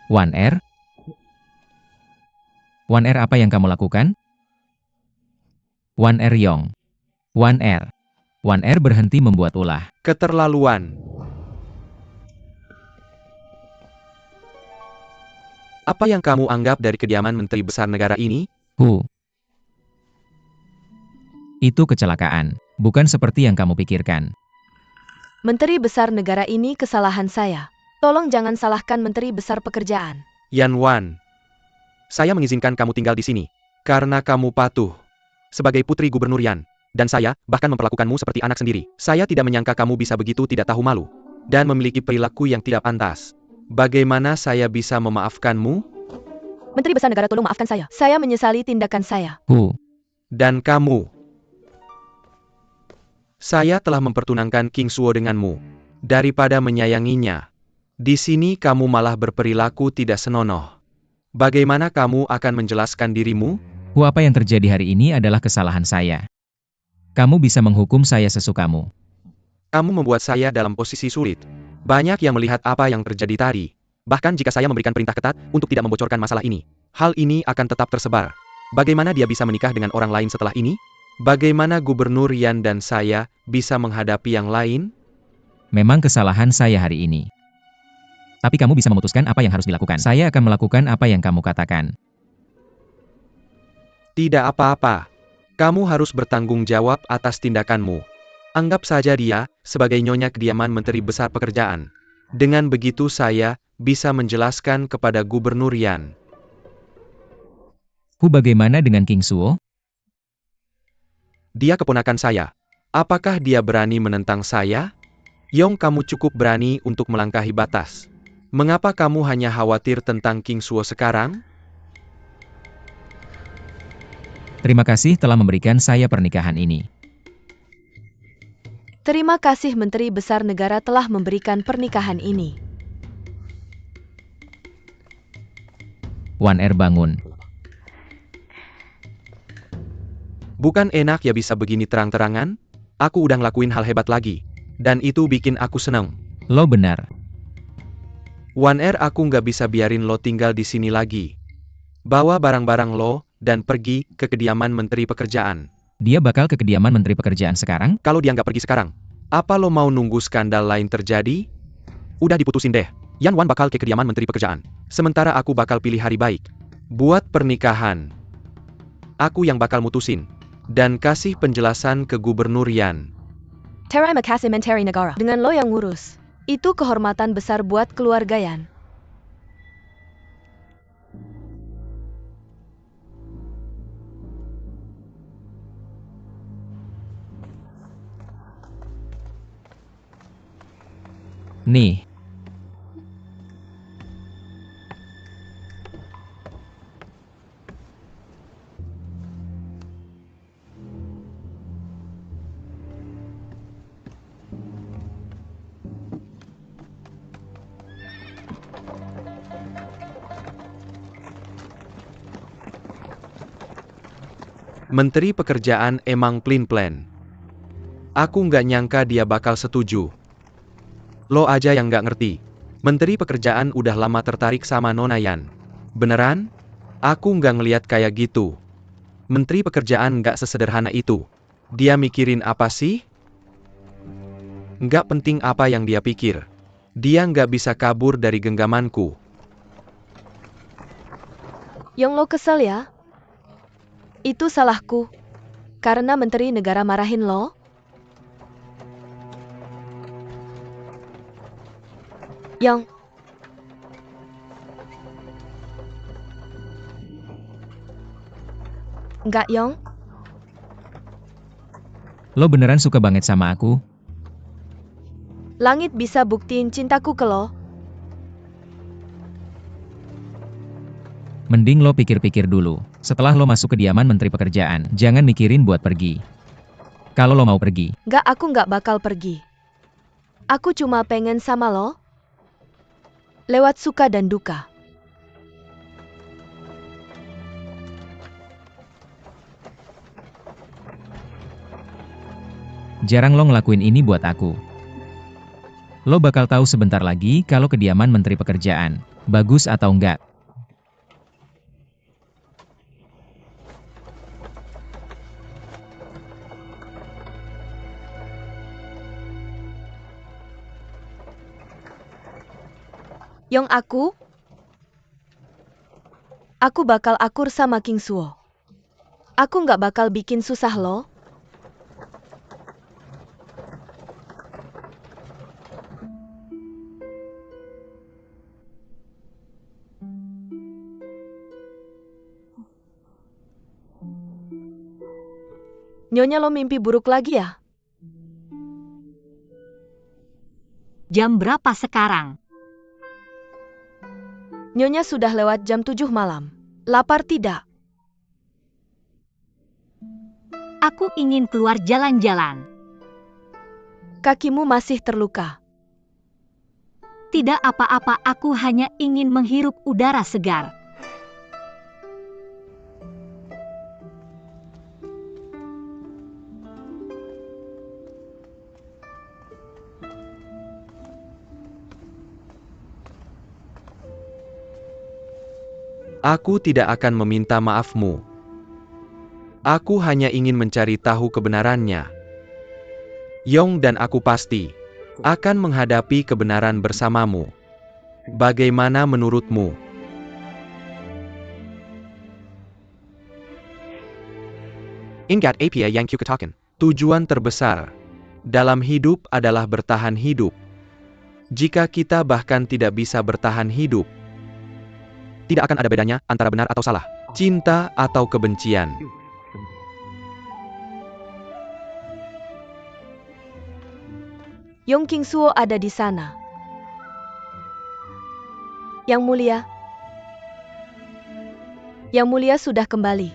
Wan Er? Wan Er, apa yang kamu lakukan? Wan Er Yong. Wan Er. Wan Er berhenti membuat ulah. Keterlaluan. Apa yang kamu anggap dari kediaman Menteri Besar negara ini? Itu kecelakaan. Bukan seperti yang kamu pikirkan. Menteri Besar negara ini kesalahan saya. Tolong jangan salahkan Menteri Besar Pekerjaan. Yan Wan. Saya mengizinkan kamu tinggal di sini. Karena kamu patuh. Sebagai putri Gubernur Yan. Dan saya, bahkan memperlakukanmu seperti anak sendiri. Saya tidak menyangka kamu bisa begitu tidak tahu malu. Dan memiliki perilaku yang tidak pantas. Bagaimana saya bisa memaafkanmu? Menteri Besar Negara, tolong maafkan saya. Saya menyesali tindakan saya. Dan kamu. Saya telah mempertunangkan King Suo denganmu. Daripada menyayanginya. Di sini kamu malah berperilaku tidak senonoh. Bagaimana kamu akan menjelaskan dirimu? Apa yang terjadi hari ini adalah kesalahan saya. Kamu bisa menghukum saya sesukamu. Kamu membuat saya dalam posisi sulit. Banyak yang melihat apa yang terjadi tadi. Bahkan jika saya memberikan perintah ketat untuk tidak membocorkan masalah ini, hal ini akan tetap tersebar. Bagaimana dia bisa menikah dengan orang lain setelah ini? Bagaimana Gubernur Yan dan saya bisa menghadapi yang lain? Memang kesalahan saya hari ini. Tapi kamu bisa memutuskan apa yang harus dilakukan. Saya akan melakukan apa yang kamu katakan. Tidak apa-apa. Kamu harus bertanggung jawab atas tindakanmu. Anggap saja dia sebagai nyonya kediaman Menteri Besar Pekerjaan. Dengan begitu saya bisa menjelaskan kepada Gubernur Yan. Bagaimana dengan King Suo? Dia keponakan saya. Apakah dia berani menentang saya? Yong, kamu cukup berani untuk melangkahi batas. Mengapa kamu hanya khawatir tentang King Suo sekarang? Terima kasih telah memberikan saya pernikahan ini. Terima kasih Menteri Besar Negara telah memberikan pernikahan ini. Wan Er bangun. Bukan enak ya bisa begini terang-terangan? Aku udah ngelakuin hal hebat lagi. Dan itu bikin aku seneng. Lo benar. Wan Er, aku nggak bisa biarin lo tinggal di sini lagi. Bawa barang-barang lo, dan pergi ke kediaman Menteri Pekerjaan. Dia bakal ke kediaman Menteri Pekerjaan sekarang? Kalau dia nggak pergi sekarang, apa lo mau nunggu skandal lain terjadi? Udah diputusin deh. Yan Wan bakal ke kediaman Menteri Pekerjaan. Sementara aku bakal pilih hari baik. Buat pernikahan. Aku yang bakal mutusin. Dan kasih penjelasan ke Gubernur Yan. Terima kasih Menteri Negara. Dengan lo yang ngurus. Itu kehormatan besar buat keluarga Yan. Nih. Menteri Pekerjaan emang plin-plan. Aku nggak nyangka dia bakal setuju. Lo aja yang nggak ngerti. Menteri Pekerjaan udah lama tertarik sama Nona Yan. Beneran? Aku nggak ngeliat kayak gitu. Menteri Pekerjaan nggak sesederhana itu. Dia mikirin apa sih? Nggak penting apa yang dia pikir. Dia nggak bisa kabur dari genggamanku. Yang lo kesel ya? Itu salahku. Karena Menteri Negara marahin lo? Yang enggak, Yong. Lo beneran suka banget sama aku? Langit bisa buktiin cintaku ke lo. Mending lo pikir-pikir dulu. Setelah lo masuk kediaman Menteri Pekerjaan, jangan mikirin buat pergi. Kalau lo mau pergi. Enggak, aku enggak bakal pergi. Aku cuma pengen sama lo. Lewat suka dan duka. Jarang lo ngelakuin ini buat aku. Lo bakal tahu sebentar lagi kalau kediaman Menteri Pekerjaan bagus atau enggak. Yong, aku bakal akur sama King Suo. Aku nggak bakal bikin susah lo. Nyonya, lo mimpi buruk lagi ya? Jam berapa sekarang? Nyonya sudah lewat jam 7 malam. Lapar tidak? Aku ingin keluar jalan-jalan. Kakimu masih terluka. Tidak apa-apa, aku hanya ingin menghirup udara segar. Aku tidak akan meminta maafmu. Aku hanya ingin mencari tahu kebenarannya. Yong dan aku pasti akan menghadapi kebenaran bersamamu. Bagaimana menurutmu? Ingat apa yang ku katakan. Tujuan terbesar dalam hidup adalah bertahan hidup. Jika kita bahkan tidak bisa bertahan hidup, tidak akan ada bedanya antara benar atau salah, cinta atau kebencian. Yong, King Suo ada di sana. Yang Mulia. Yang Mulia sudah kembali.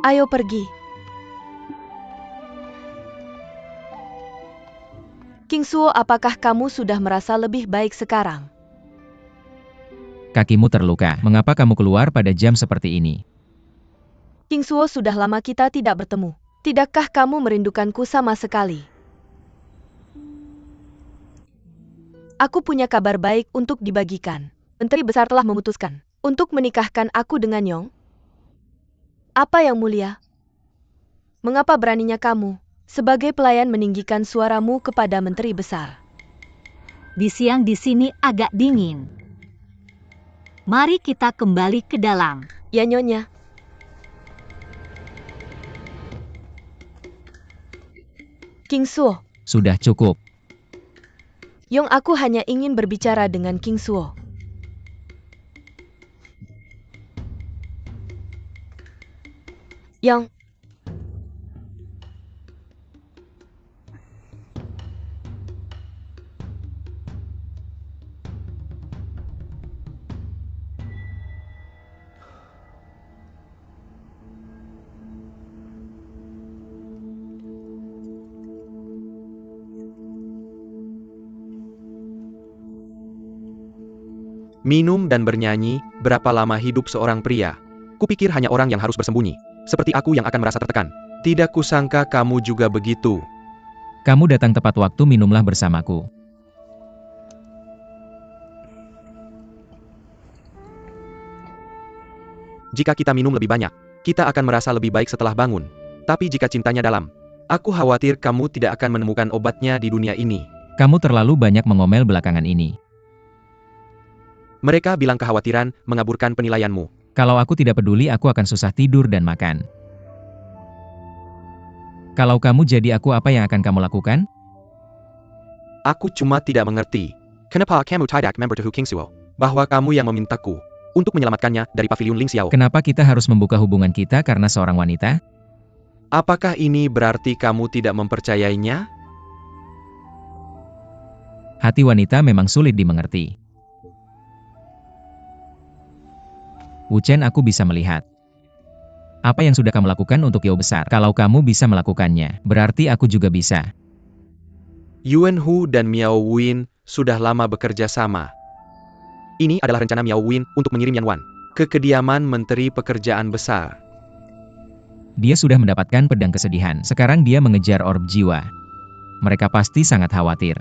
Ayo pergi. King Suo, apakah kamu sudah merasa lebih baik sekarang? Kakimu terluka. Mengapa kamu keluar pada jam seperti ini? King Suo, sudah lama kita tidak bertemu. Tidakkah kamu merindukanku sama sekali? Aku punya kabar baik untuk dibagikan. Menteri Besar telah memutuskan untuk menikahkan aku dengan Yong. Apa yang mulia? Mengapa beraninya kamu, sebagai pelayan, meninggikan suaramu kepada Menteri Besar? Di siang di sini agak dingin. Mari kita kembali ke dalam. Ya, Nyonya. King Suo. Sudah cukup. Yong, aku hanya ingin berbicara dengan King Suo. Yong. Minum dan bernyanyi, berapa lama hidup seorang pria? Kupikir hanya orang yang harus bersembunyi, seperti aku yang akan merasa tertekan. Tidak kusangka kamu juga begitu. Kamu datang tepat waktu, minumlah bersamaku. Jika kita minum lebih banyak, kita akan merasa lebih baik setelah bangun. Tapi jika cintanya dalam, aku khawatir kamu tidak akan menemukan obatnya di dunia ini. Kamu terlalu banyak mengomel belakangan ini. Mereka bilang kekhawatiran mengaburkan penilaianmu. Kalau aku tidak peduli, aku akan susah tidur dan makan. Kalau kamu jadi aku, apa yang akan kamu lakukan? Aku cuma tidak mengerti. Kenapa kamu tidak memberitahu King Suo bahwa kamu yang memintaku untuk menyelamatkannya dari pavilion Ling Xiao? Kenapa kita harus membuka hubungan kita karena seorang wanita? Apakah ini berarti kamu tidak mempercayainya? Hati wanita memang sulit dimengerti. Wu Chen, aku bisa melihat. Apa yang sudah kamu lakukan untuk Yao besar? Kalau kamu bisa melakukannya, berarti aku juga bisa. Yuan Hu dan Miao Win sudah lama bekerja sama. Ini adalah rencana Miao Win untuk mengirim Yan Wan ke kediaman Menteri Pekerjaan Besar. Dia sudah mendapatkan pedang kesedihan. Sekarang dia mengejar orb jiwa. Mereka pasti sangat khawatir.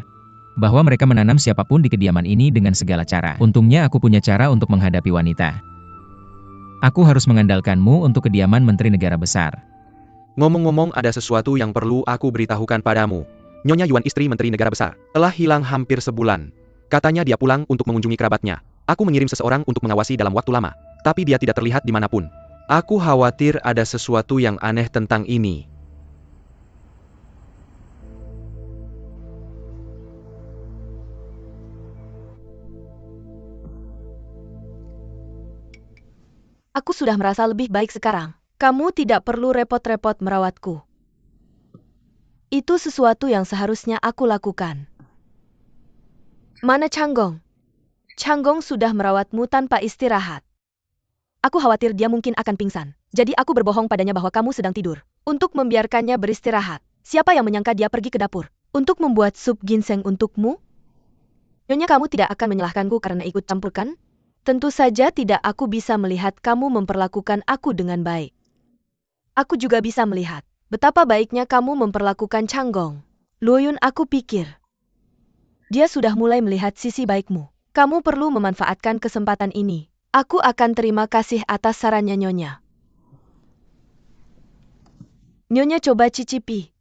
bahwa mereka menanam siapapun di kediaman ini dengan segala cara. Untungnya aku punya cara untuk menghadapi wanita. Aku harus mengandalkanmu untuk kediaman Menteri Negara Besar. Ngomong-ngomong, ada sesuatu yang perlu aku beritahukan padamu. Nyonya Yuan, istri Menteri Negara Besar, telah hilang hampir sebulan. Katanya dia pulang untuk mengunjungi kerabatnya. Aku mengirim seseorang untuk mengawasi dalam waktu lama, tapi dia tidak terlihat dimanapun. Aku khawatir ada sesuatu yang aneh tentang ini. Aku sudah merasa lebih baik sekarang. Kamu tidak perlu repot-repot merawatku. Itu sesuatu yang seharusnya aku lakukan. Mana Changgong? Changgong sudah merawatmu tanpa istirahat. Aku khawatir dia mungkin akan pingsan. Jadi aku berbohong padanya bahwa kamu sedang tidur. Untuk membiarkannya beristirahat. Siapa yang menyangka dia pergi ke dapur untuk membuat sup ginseng untukmu? Nyonya, kamu tidak akan menyalahkanku karena ikut campur, kan? Tentu saja tidak. Aku bisa melihat kamu memperlakukan aku dengan baik. Aku juga bisa melihat betapa baiknya kamu memperlakukan Changgong. Luoyun, aku pikir dia sudah mulai melihat sisi baikmu. Kamu perlu memanfaatkan kesempatan ini. Aku akan terima kasih atas sarannya, Nyonya. Nyonya, coba cicipi.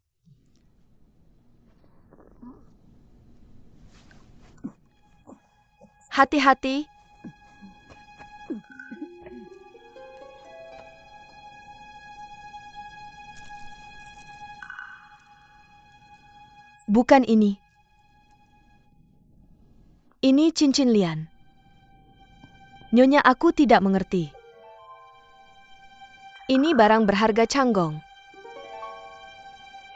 Hati-hati. Bukan ini. Ini cincin lian. Nyonya, aku tidak mengerti. Ini barang berharga Changgong.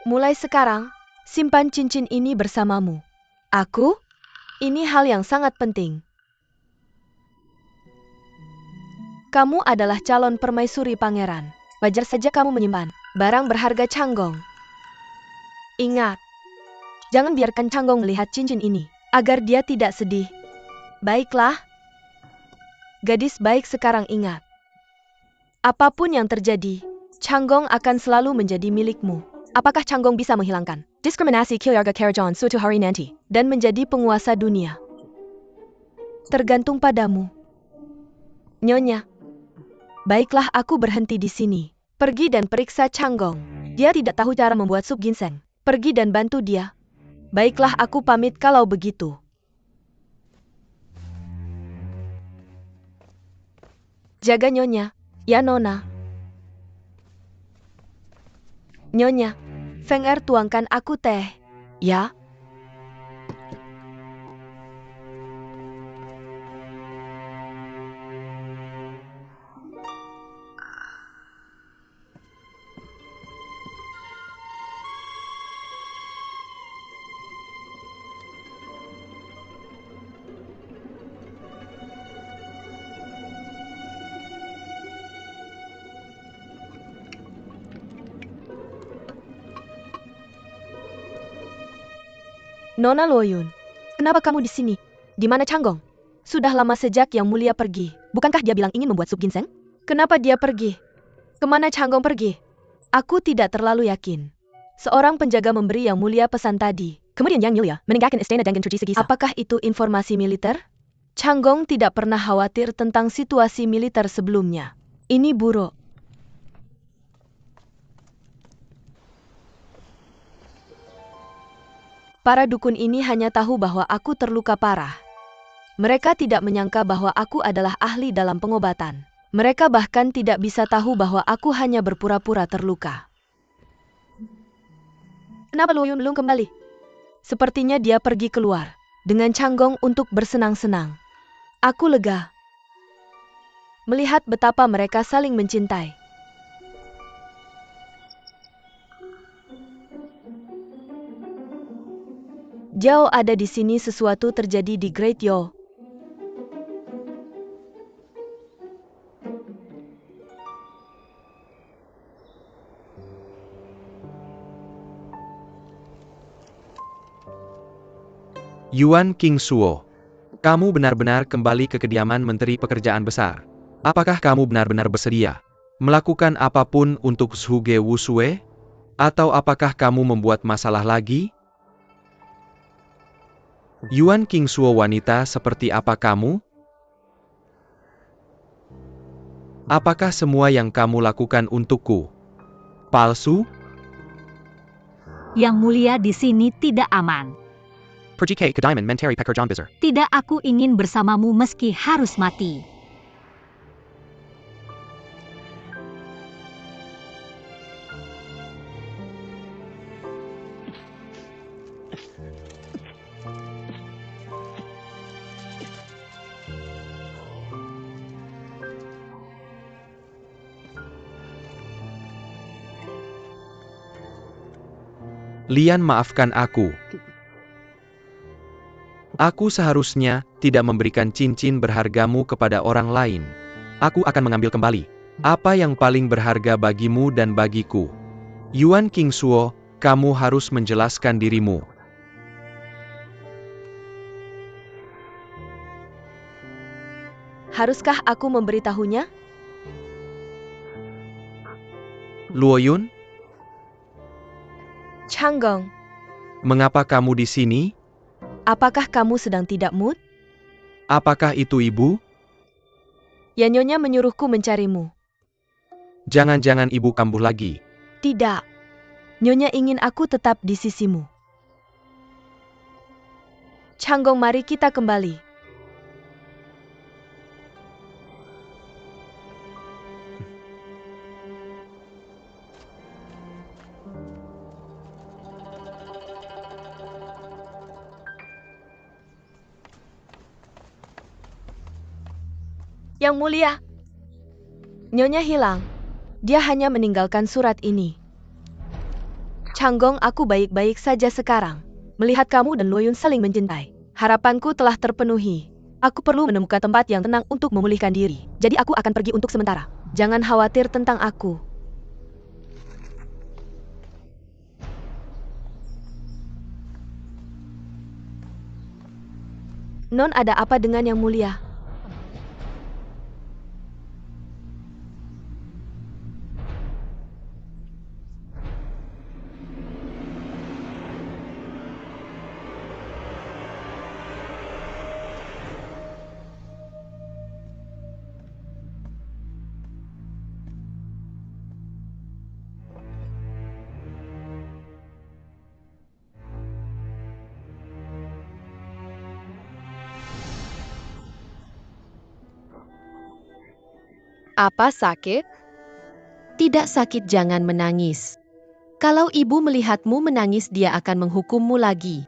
Mulai sekarang, simpan cincin ini bersamamu. Aku? Ini hal yang sangat penting. Kamu adalah calon permaisuri pangeran. Wajar saja kamu menyimpan barang berharga Changgong. Ingat, jangan biarkan Changgong melihat cincin ini, agar dia tidak sedih. Baiklah. Gadis baik, sekarang ingat. Apapun yang terjadi, Changgong akan selalu menjadi milikmu. Apakah Changgong bisa menghilangkan diskriminasi keluarga Kerajaan suatu hari nanti dan menjadi penguasa dunia? Tergantung padamu. Nyonya. Baiklah, aku berhenti di sini. Pergi dan periksa Changgong. Dia tidak tahu cara membuat sup ginseng. Pergi dan bantu dia. Baiklah, aku pamit kalau begitu. Jaga Nyonya. Ya, Nona. Nyonya, Feng Er, tuangkan aku teh. Ya. Nona Luoyun, kenapa kamu di sini? Di mana Changgong? Sudah lama sejak Yang Mulia pergi. Bukankah dia bilang ingin membuat sup ginseng? Kenapa dia pergi? Kemana Changgong pergi? Aku tidak terlalu yakin. Seorang penjaga memberi Yang Mulia pesan tadi. Kemudian Yang Mulia meninggalkan istana dengan cuci segisa. Apakah itu informasi militer? Changgong tidak pernah khawatir tentang situasi militer sebelumnya. Ini buruk. Para dukun ini hanya tahu bahwa aku terluka parah. Mereka tidak menyangka bahwa aku adalah ahli dalam pengobatan. Mereka bahkan tidak bisa tahu bahwa aku hanya berpura-pura terluka. Kenapa Luoyun belum kembali? Sepertinya dia pergi keluar dengan Changgong untuk bersenang-senang. Aku lega melihat betapa mereka saling mencintai. Jauh ada di sini, sesuatu terjadi di Great Yo. Yuan Qingsuo, kamu benar-benar kembali ke kediaman Menteri Pekerjaan Besar. Apakah kamu benar-benar bersedia melakukan apapun untuk Zhuge Wusue? Atau apakah kamu membuat masalah lagi? Yuan Kingsuo wanita seperti apa kamu? Apakah semua yang kamu lakukan untukku palsu? Yang mulia di sini tidak aman. Pergi ke Diamond Menteri Pekerjaan Besar. Tidak, aku ingin bersamamu meski harus mati. Lian, maafkan aku. Aku seharusnya tidak memberikan cincin berhargamu kepada orang lain. Aku akan mengambil kembali apa yang paling berharga bagimu dan bagiku. Yuan Kingsuo, kamu harus menjelaskan dirimu. Haruskah aku memberitahunya? Luo Yun, Changgong, mengapa kamu di sini? apakah kamu sedang tidak mood? Apakah itu ibu? Ya, Nyonya menyuruhku mencarimu. Jangan-jangan ibu kambuh lagi. Tidak. Nyonya ingin aku tetap di sisimu. Changgong, mari kita kembali. Yang mulia, Nyonya hilang. Dia hanya meninggalkan surat ini. Changgong, aku baik-baik saja sekarang. Melihat kamu dan Luo Yun saling mencintai, harapanku telah terpenuhi. Aku perlu menemukan tempat yang tenang untuk memulihkan diri. Jadi aku akan pergi untuk sementara. Jangan khawatir tentang aku. Non, ada apa dengan Yang Mulia? Apa sakit? Tidak sakit, jangan menangis. Kalau ibu melihatmu menangis, dia akan menghukummu lagi.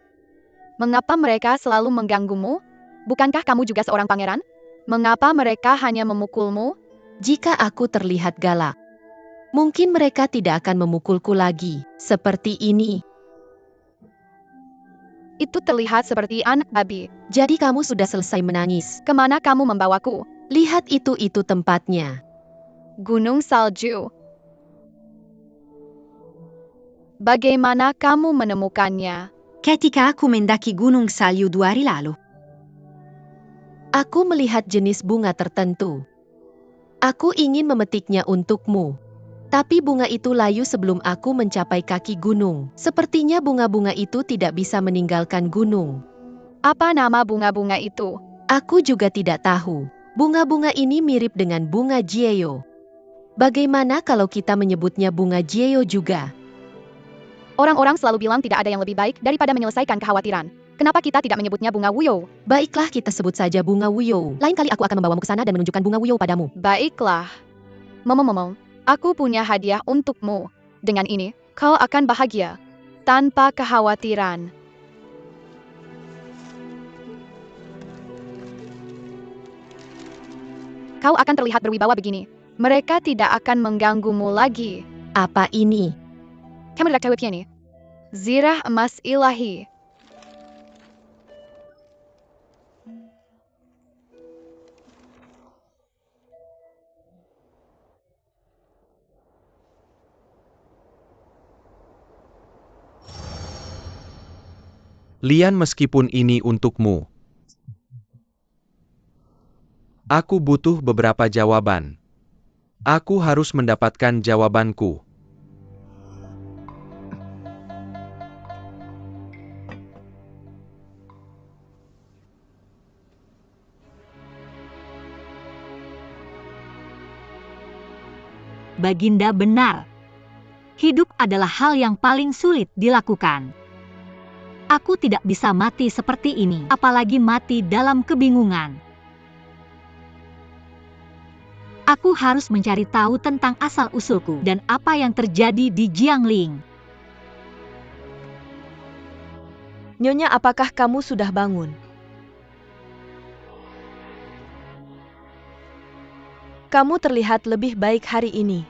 Mengapa mereka selalu mengganggumu? Bukankah kamu juga seorang pangeran? Mengapa mereka hanya memukulmu? Jika aku terlihat galak, mungkin mereka tidak akan memukulku lagi, seperti ini. Itu terlihat seperti anak babi. Jadi kamu sudah selesai menangis. Kemana kamu membawaku? Lihat itu tempatnya. Gunung salju. Bagaimana kamu menemukannya? Ketika aku mendaki gunung salju 2 hari lalu. Aku melihat jenis bunga tertentu. Aku ingin memetiknya untukmu. Tapi bunga itu layu sebelum aku mencapai kaki gunung. Sepertinya bunga-bunga itu tidak bisa meninggalkan gunung. Apa nama bunga-bunga itu? Aku juga tidak tahu. Bunga-bunga ini mirip dengan bunga Jieo. Bagaimana kalau kita menyebutnya bunga Jieo juga? Orang-orang selalu bilang tidak ada yang lebih baik daripada menyelesaikan kekhawatiran. Kenapa kita tidak menyebutnya bunga Wuyo? Baiklah, kita sebut saja bunga Wuyo. Lain kali aku akan membawamu ke sana dan menunjukkan bunga Wuyo padamu. Baiklah. Momong, aku punya hadiah untukmu. Dengan ini, kau akan bahagia. Tanpa kekhawatiran. Kau akan terlihat berwibawa begini. Mereka tidak akan mengganggumu lagi. Apa ini? Kamu lihat cewek ini? Zirah emas ilahi. Lian, meskipun ini untukmu, aku butuh beberapa jawaban. Aku harus mendapatkan jawabanku. Baginda benar. Hidup adalah hal yang paling sulit dilakukan. Aku tidak bisa mati seperti ini, apalagi mati dalam kebingungan. Aku harus mencari tahu tentang asal-usulku dan apa yang terjadi di Jiangling. Nyonya, apakah kamu sudah bangun? Kamu terlihat lebih baik hari ini.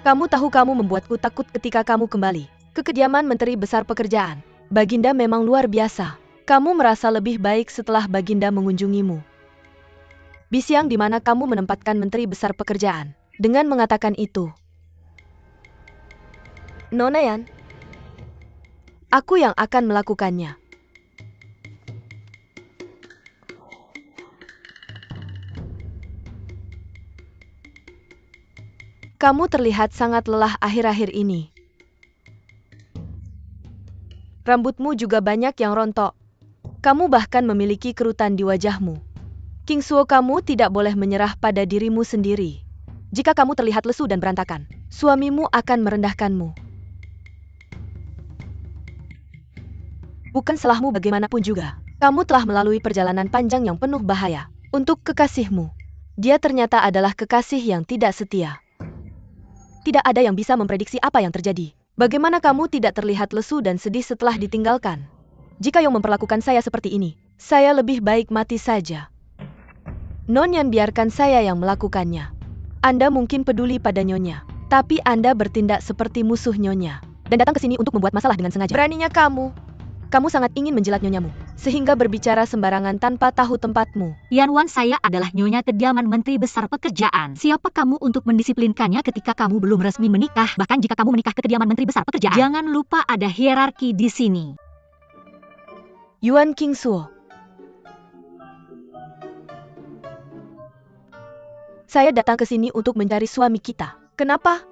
Kamu tahu kamu membuatku takut ketika kamu kembali ke kediaman Menteri Besar Pekerjaan. Baginda memang luar biasa. Kamu merasa lebih baik setelah Baginda mengunjungimu. Bisiang, di mana kamu menempatkan Menteri Besar Pekerjaan? Dengan mengatakan itu, Nona Yan, aku yang akan melakukannya. Kamu terlihat sangat lelah akhir-akhir ini. Rambutmu juga banyak yang rontok. Kamu bahkan memiliki kerutan di wajahmu. King Suo, kamu tidak boleh menyerah pada dirimu sendiri. Jika kamu terlihat lesu dan berantakan, suamimu akan merendahkanmu. Bukan salahmu bagaimanapun juga. Kamu telah melalui perjalanan panjang yang penuh bahaya untuk kekasihmu. Dia ternyata adalah kekasih yang tidak setia. Tidak ada yang bisa memprediksi apa yang terjadi. Bagaimana kamu tidak terlihat lesu dan sedih setelah ditinggalkan? Jika Yong memperlakukan saya seperti ini, saya lebih baik mati saja. Nonyan, biarkan saya yang melakukannya. Anda mungkin peduli pada Nyonya, tapi Anda bertindak seperti musuh Nyonya dan datang ke sini untuk membuat masalah dengan sengaja. Beraninya kamu. Kamu sangat ingin menjilat Nyonyamu, sehingga berbicara sembarangan tanpa tahu tempatmu. Yanwan, saya adalah Nyonya kediaman Menteri Besar Pekerjaan. Siapa kamu untuk mendisiplinkannya ketika kamu belum resmi menikah? Bahkan jika kamu menikah ke kediaman Menteri Besar Pekerjaan. Jangan lupa ada hierarki di sini. Yuan King Suo. Saya datang ke sini untuk mencari suami kita. Kenapa?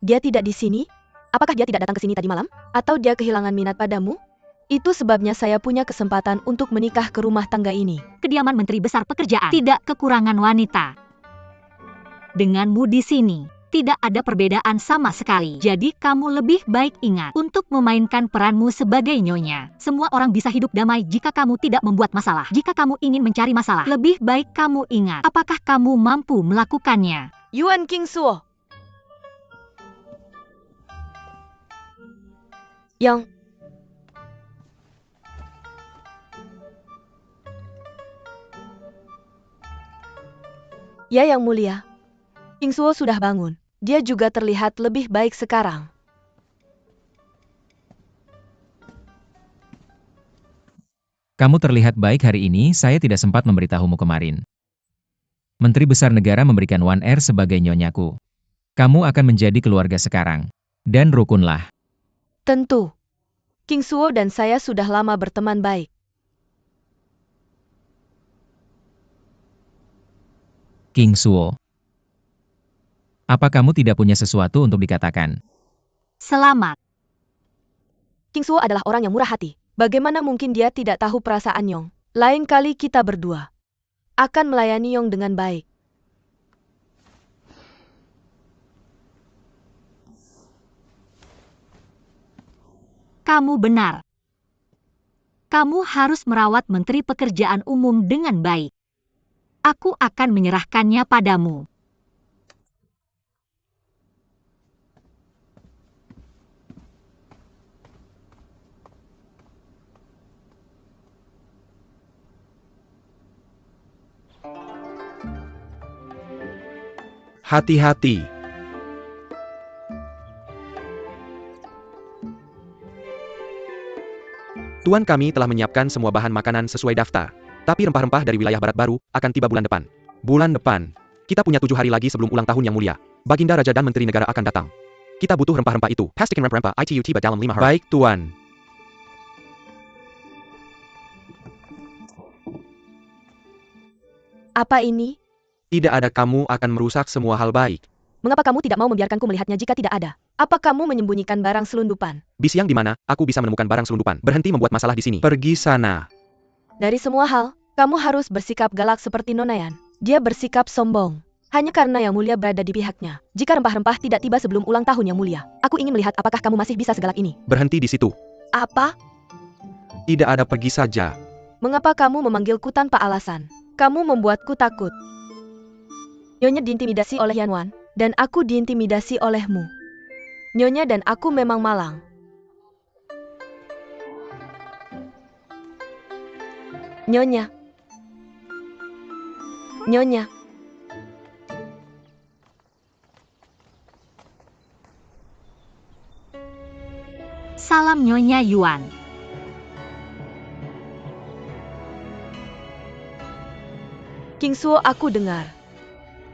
Dia tidak di sini? Apakah dia tidak datang ke sini tadi malam? Atau dia kehilangan minat padamu? Itu sebabnya saya punya kesempatan untuk menikah ke rumah tangga ini. Kediaman Menteri Besar Pekerjaan tidak kekurangan wanita. Denganmu di sini, tidak ada perbedaan sama sekali. Jadi kamu lebih baik ingat untuk memainkan peranmu sebagai Nyonya. Semua orang bisa hidup damai jika kamu tidak membuat masalah. Jika kamu ingin mencari masalah, lebih baik kamu ingat. Apakah kamu mampu melakukannya? Yuan King Suo. Yang Ya, Yang Mulia. King Suo sudah bangun. Dia juga terlihat lebih baik sekarang. Kamu terlihat baik hari ini, saya tidak sempat memberitahumu kemarin. Menteri Besar Negara memberikan Wan Er sebagai nyonyaku. Kamu akan menjadi keluarga sekarang. Dan rukunlah. Tentu. King Suo dan saya sudah lama berteman baik. King Suo. Apa kamu tidak punya sesuatu untuk dikatakan? Selamat. King Suo adalah orang yang murah hati. Bagaimana mungkin dia tidak tahu perasaan Yong? Lain kali kita berdua akan melayani Yong dengan baik. Kamu benar. Kamu harus merawat Menteri Pekerjaan Umum dengan baik. Aku akan menyerahkannya padamu. Hati-hati. Tuan, kami telah menyiapkan semua bahan makanan sesuai daftar. Tapi rempah-rempah dari wilayah barat baru akan tiba bulan depan. Bulan depan. Kita punya 7 hari lagi sebelum ulang tahun Yang Mulia. Baginda Raja dan Menteri Negara akan datang. Kita butuh rempah-rempah itu. Pastikan rempah-rempah itu tiba dalam 5 hari. Baik, Tuan. Apa ini? Tidak ada, kamu akan merusak semua hal baik. Mengapa kamu tidak mau membiarkanku melihatnya jika tidak ada? Apa kamu menyembunyikan barang selundupan? Bisiang, di mana aku bisa menemukan barang selundupan? Berhenti membuat masalah di sini. Pergi sana. Dari semua hal, kamu harus bersikap galak seperti Nona Yan. Dia bersikap sombong. Hanya karena Yang Mulia berada di pihaknya. Jika rempah-rempah tidak tiba sebelum ulang tahun Yang Mulia, aku ingin melihat apakah kamu masih bisa segalak ini. Berhenti di situ. Apa? Tidak ada pergi saja. Mengapa kamu memanggilku tanpa alasan? Kamu membuatku takut. Nyonya diintimidasi oleh Yanwan, dan aku diintimidasi olehmu. Nyonya dan aku memang malang. Nyonya. Nyonya. Salam Nyonya Yuan. King Suo, aku dengar.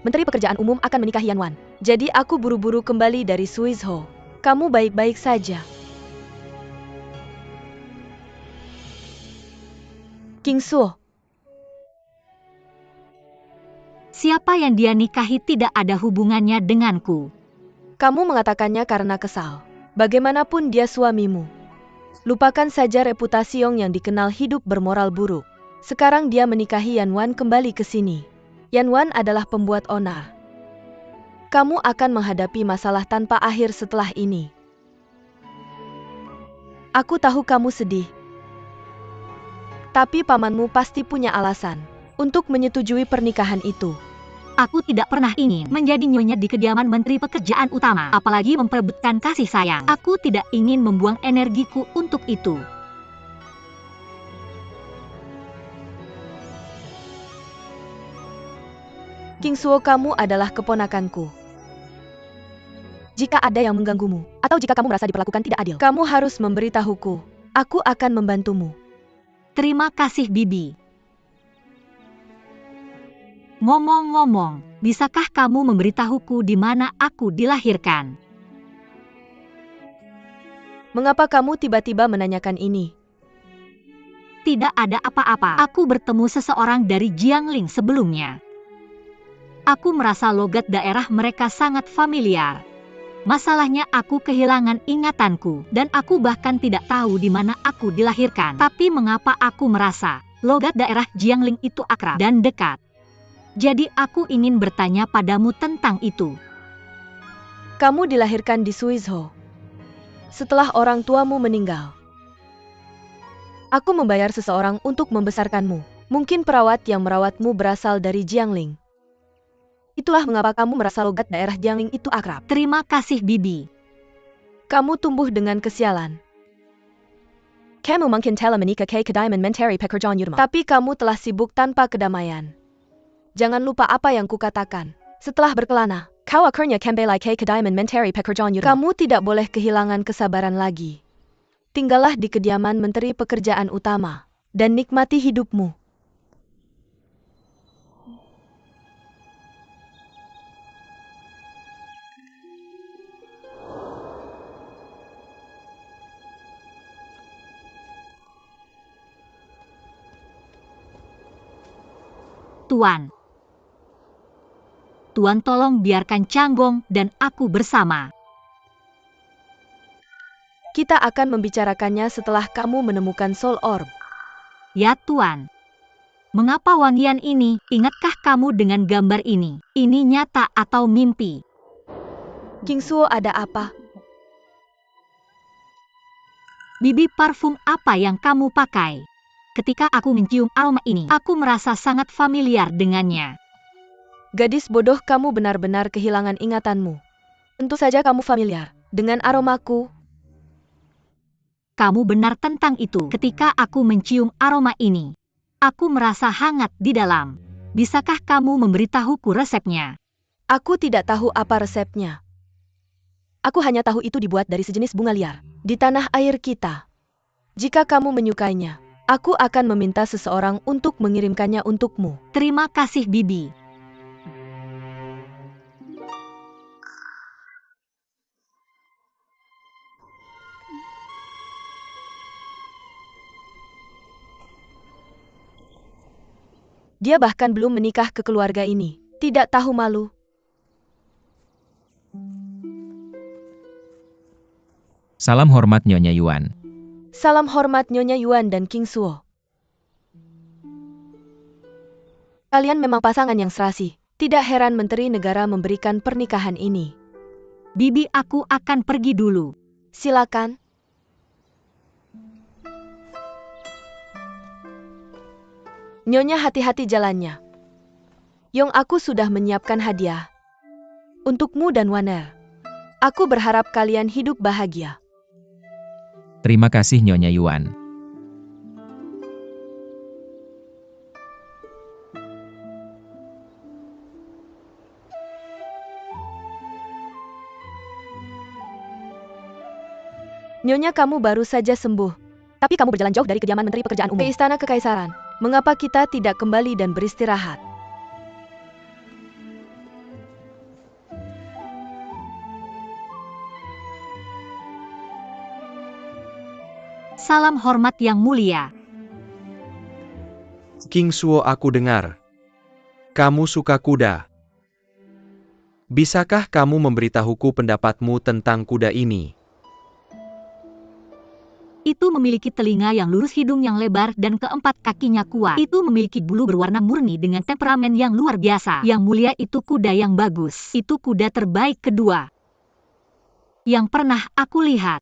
Menteri Pekerjaan Umum akan menikahi Yanwan. Jadi aku buru-buru kembali dari Suizhou. Kamu baik-baik saja. King Suo. Siapa yang dia nikahi tidak ada hubungannya denganku. Kamu mengatakannya karena kesal. Bagaimanapun dia suamimu. Lupakan saja reputasi Yong yang dikenal hidup bermoral buruk. Sekarang dia menikahi Yanwan kembali ke sini. Yanwan adalah pembuat onar. Kamu akan menghadapi masalah tanpa akhir setelah ini. Aku tahu kamu sedih. Tapi pamanmu pasti punya alasan untuk menyetujui pernikahan itu. Aku tidak pernah ingin menjadi nyonya di kediaman Menteri Pekerjaan Utama, apalagi memperebutkan kasih sayang. Aku tidak ingin membuang energiku untuk itu. King Suo, kamu adalah keponakanku. Jika ada yang mengganggumu, atau jika kamu merasa diperlakukan tidak adil, kamu harus memberitahuku. Aku akan membantumu. Terima kasih, Bibi. Ngomong-ngomong, bisakah kamu memberitahuku di mana aku dilahirkan? Mengapa kamu tiba-tiba menanyakan ini? Tidak ada apa-apa. Aku bertemu seseorang dari Jiangling sebelumnya. Aku merasa logat daerah mereka sangat familiar. Masalahnya aku kehilangan ingatanku, dan aku bahkan tidak tahu di mana aku dilahirkan. Tapi mengapa aku merasa logat daerah Jiangling itu akrab dan dekat? Jadi aku ingin bertanya padamu tentang itu. Kamu dilahirkan di Suizhou. Setelah orang tuamu meninggal. Aku membayar seseorang untuk membesarkanmu. Mungkin perawat yang merawatmu berasal dari Jiangling. Itulah mengapa kamu merasa logat daerah Jiangling itu akrab. Terima kasih, Bibi. Kamu tumbuh dengan kesialan. Kamu mungkin telah menikah ke kedaiman menteri pekerjaan utama. Tapi kamu telah sibuk tanpa kedamaian. Jangan lupa apa yang kukatakan. Setelah berkelana, kau akhirnya kembali ke kedaiman menteri pekerjaan utama. Kamu tidak boleh kehilangan kesabaran lagi. Tinggallah di kediaman Menteri Pekerjaan Utama. Dan nikmati hidupmu. Tuan. Tuan tolong biarkan Changgong dan aku bersama. Kita akan membicarakannya setelah kamu menemukan Soul Orb. Ya, Tuan. Mengapa wangian ini? Ingatkah kamu dengan gambar ini? Ini nyata atau mimpi? King Suo, ada apa? Bibi, parfum apa yang kamu pakai? Ketika aku mencium aroma ini, aku merasa sangat familiar dengannya. Gadis bodoh, kamu benar-benar kehilangan ingatanmu. Tentu saja kamu familiar dengan aromaku. Kamu benar tentang itu. Ketika aku mencium aroma ini, aku merasa hangat di dalam. Bisakah kamu memberitahuku resepnya? Aku tidak tahu apa resepnya. Aku hanya tahu itu dibuat dari sejenis bunga liar di tanah air kita. Jika kamu menyukainya, aku akan meminta seseorang untuk mengirimkannya untukmu. Terima kasih, Bibi. Dia bahkan belum menikah ke keluarga ini. Tidak tahu malu. Salam hormat Nyonya Yuan. Salam hormat Nyonya Yuan dan King Suo. Kalian memang pasangan yang serasi. Tidak heran Menteri Negara memberikan pernikahan ini. Bibi, aku akan pergi dulu. Silakan. Nyonya hati-hati jalannya. Yong, aku sudah menyiapkan hadiah untukmu dan Waner. Aku berharap kalian hidup bahagia. Terima kasih Nyonya Yuan. Nyonya, kamu baru saja sembuh. Tapi kamu berjalan jauh dari kediaman Menteri Pekerjaan Umum ke Istana Kekaisaran. Mengapa kita tidak kembali dan beristirahat? Salam hormat yang mulia. King Suo, aku dengar. Kamu suka kuda. Bisakah kamu memberitahuku pendapatmu tentang kuda ini? Itu memiliki telinga yang lurus, hidung yang lebar, dan keempat kakinya kuat. Itu memiliki bulu berwarna murni dengan temperamen yang luar biasa. Yang mulia, itu kuda yang bagus. Itu kuda terbaik kedua yang pernah aku lihat.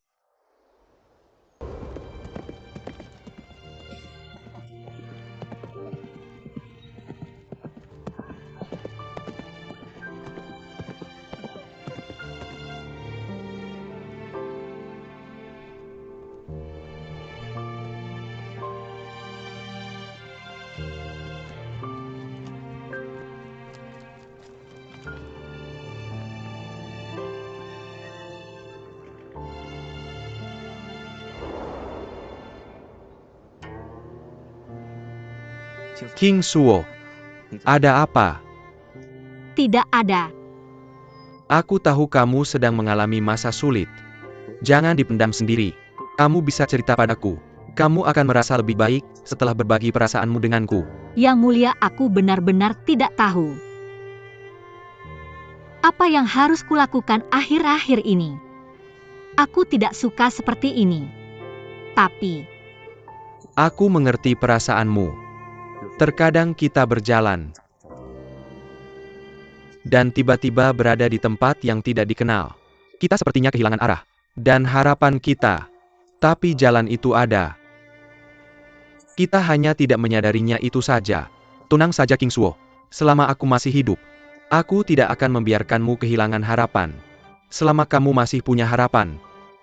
King Suo, ada apa? Tidak ada. Aku tahu kamu sedang mengalami masa sulit. Jangan dipendam sendiri. Kamu bisa cerita padaku. Kamu akan merasa lebih baik setelah berbagi perasaanmu denganku. Yang mulia, aku benar-benar tidak tahu apa yang harus kulakukan akhir-akhir ini. Aku tidak suka seperti ini. Tapi aku mengerti perasaanmu. Terkadang kita berjalan dan tiba-tiba berada di tempat yang tidak dikenal. Kita sepertinya kehilangan arah dan harapan kita. Tapi jalan itu ada. Kita hanya tidak menyadarinya, itu saja. Tenang saja King Suo. Selama aku masih hidup, aku tidak akan membiarkanmu kehilangan harapan. Selama kamu masih punya harapan,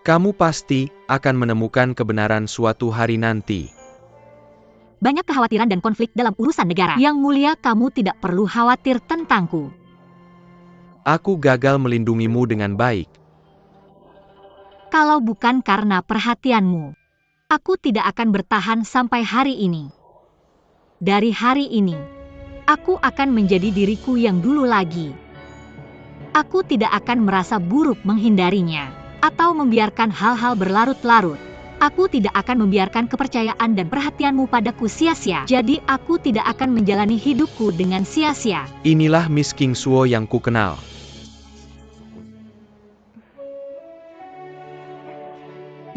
kamu pasti akan menemukan kebenaran suatu hari nanti. Banyak kekhawatiran dan konflik dalam urusan negara. Yang mulia, kamu tidak perlu khawatir tentangku. Aku gagal melindungimu dengan baik. Kalau bukan karena perhatianmu, aku tidak akan bertahan sampai hari ini. Dari hari ini, aku akan menjadi diriku yang dulu lagi. Aku tidak akan merasa buruk menghindarinya, atau membiarkan hal-hal berlarut-larut. Aku tidak akan membiarkan kepercayaan dan perhatianmu padaku sia-sia. Jadi aku tidak akan menjalani hidupku dengan sia-sia. Inilah Miss King Suo yang ku kenal.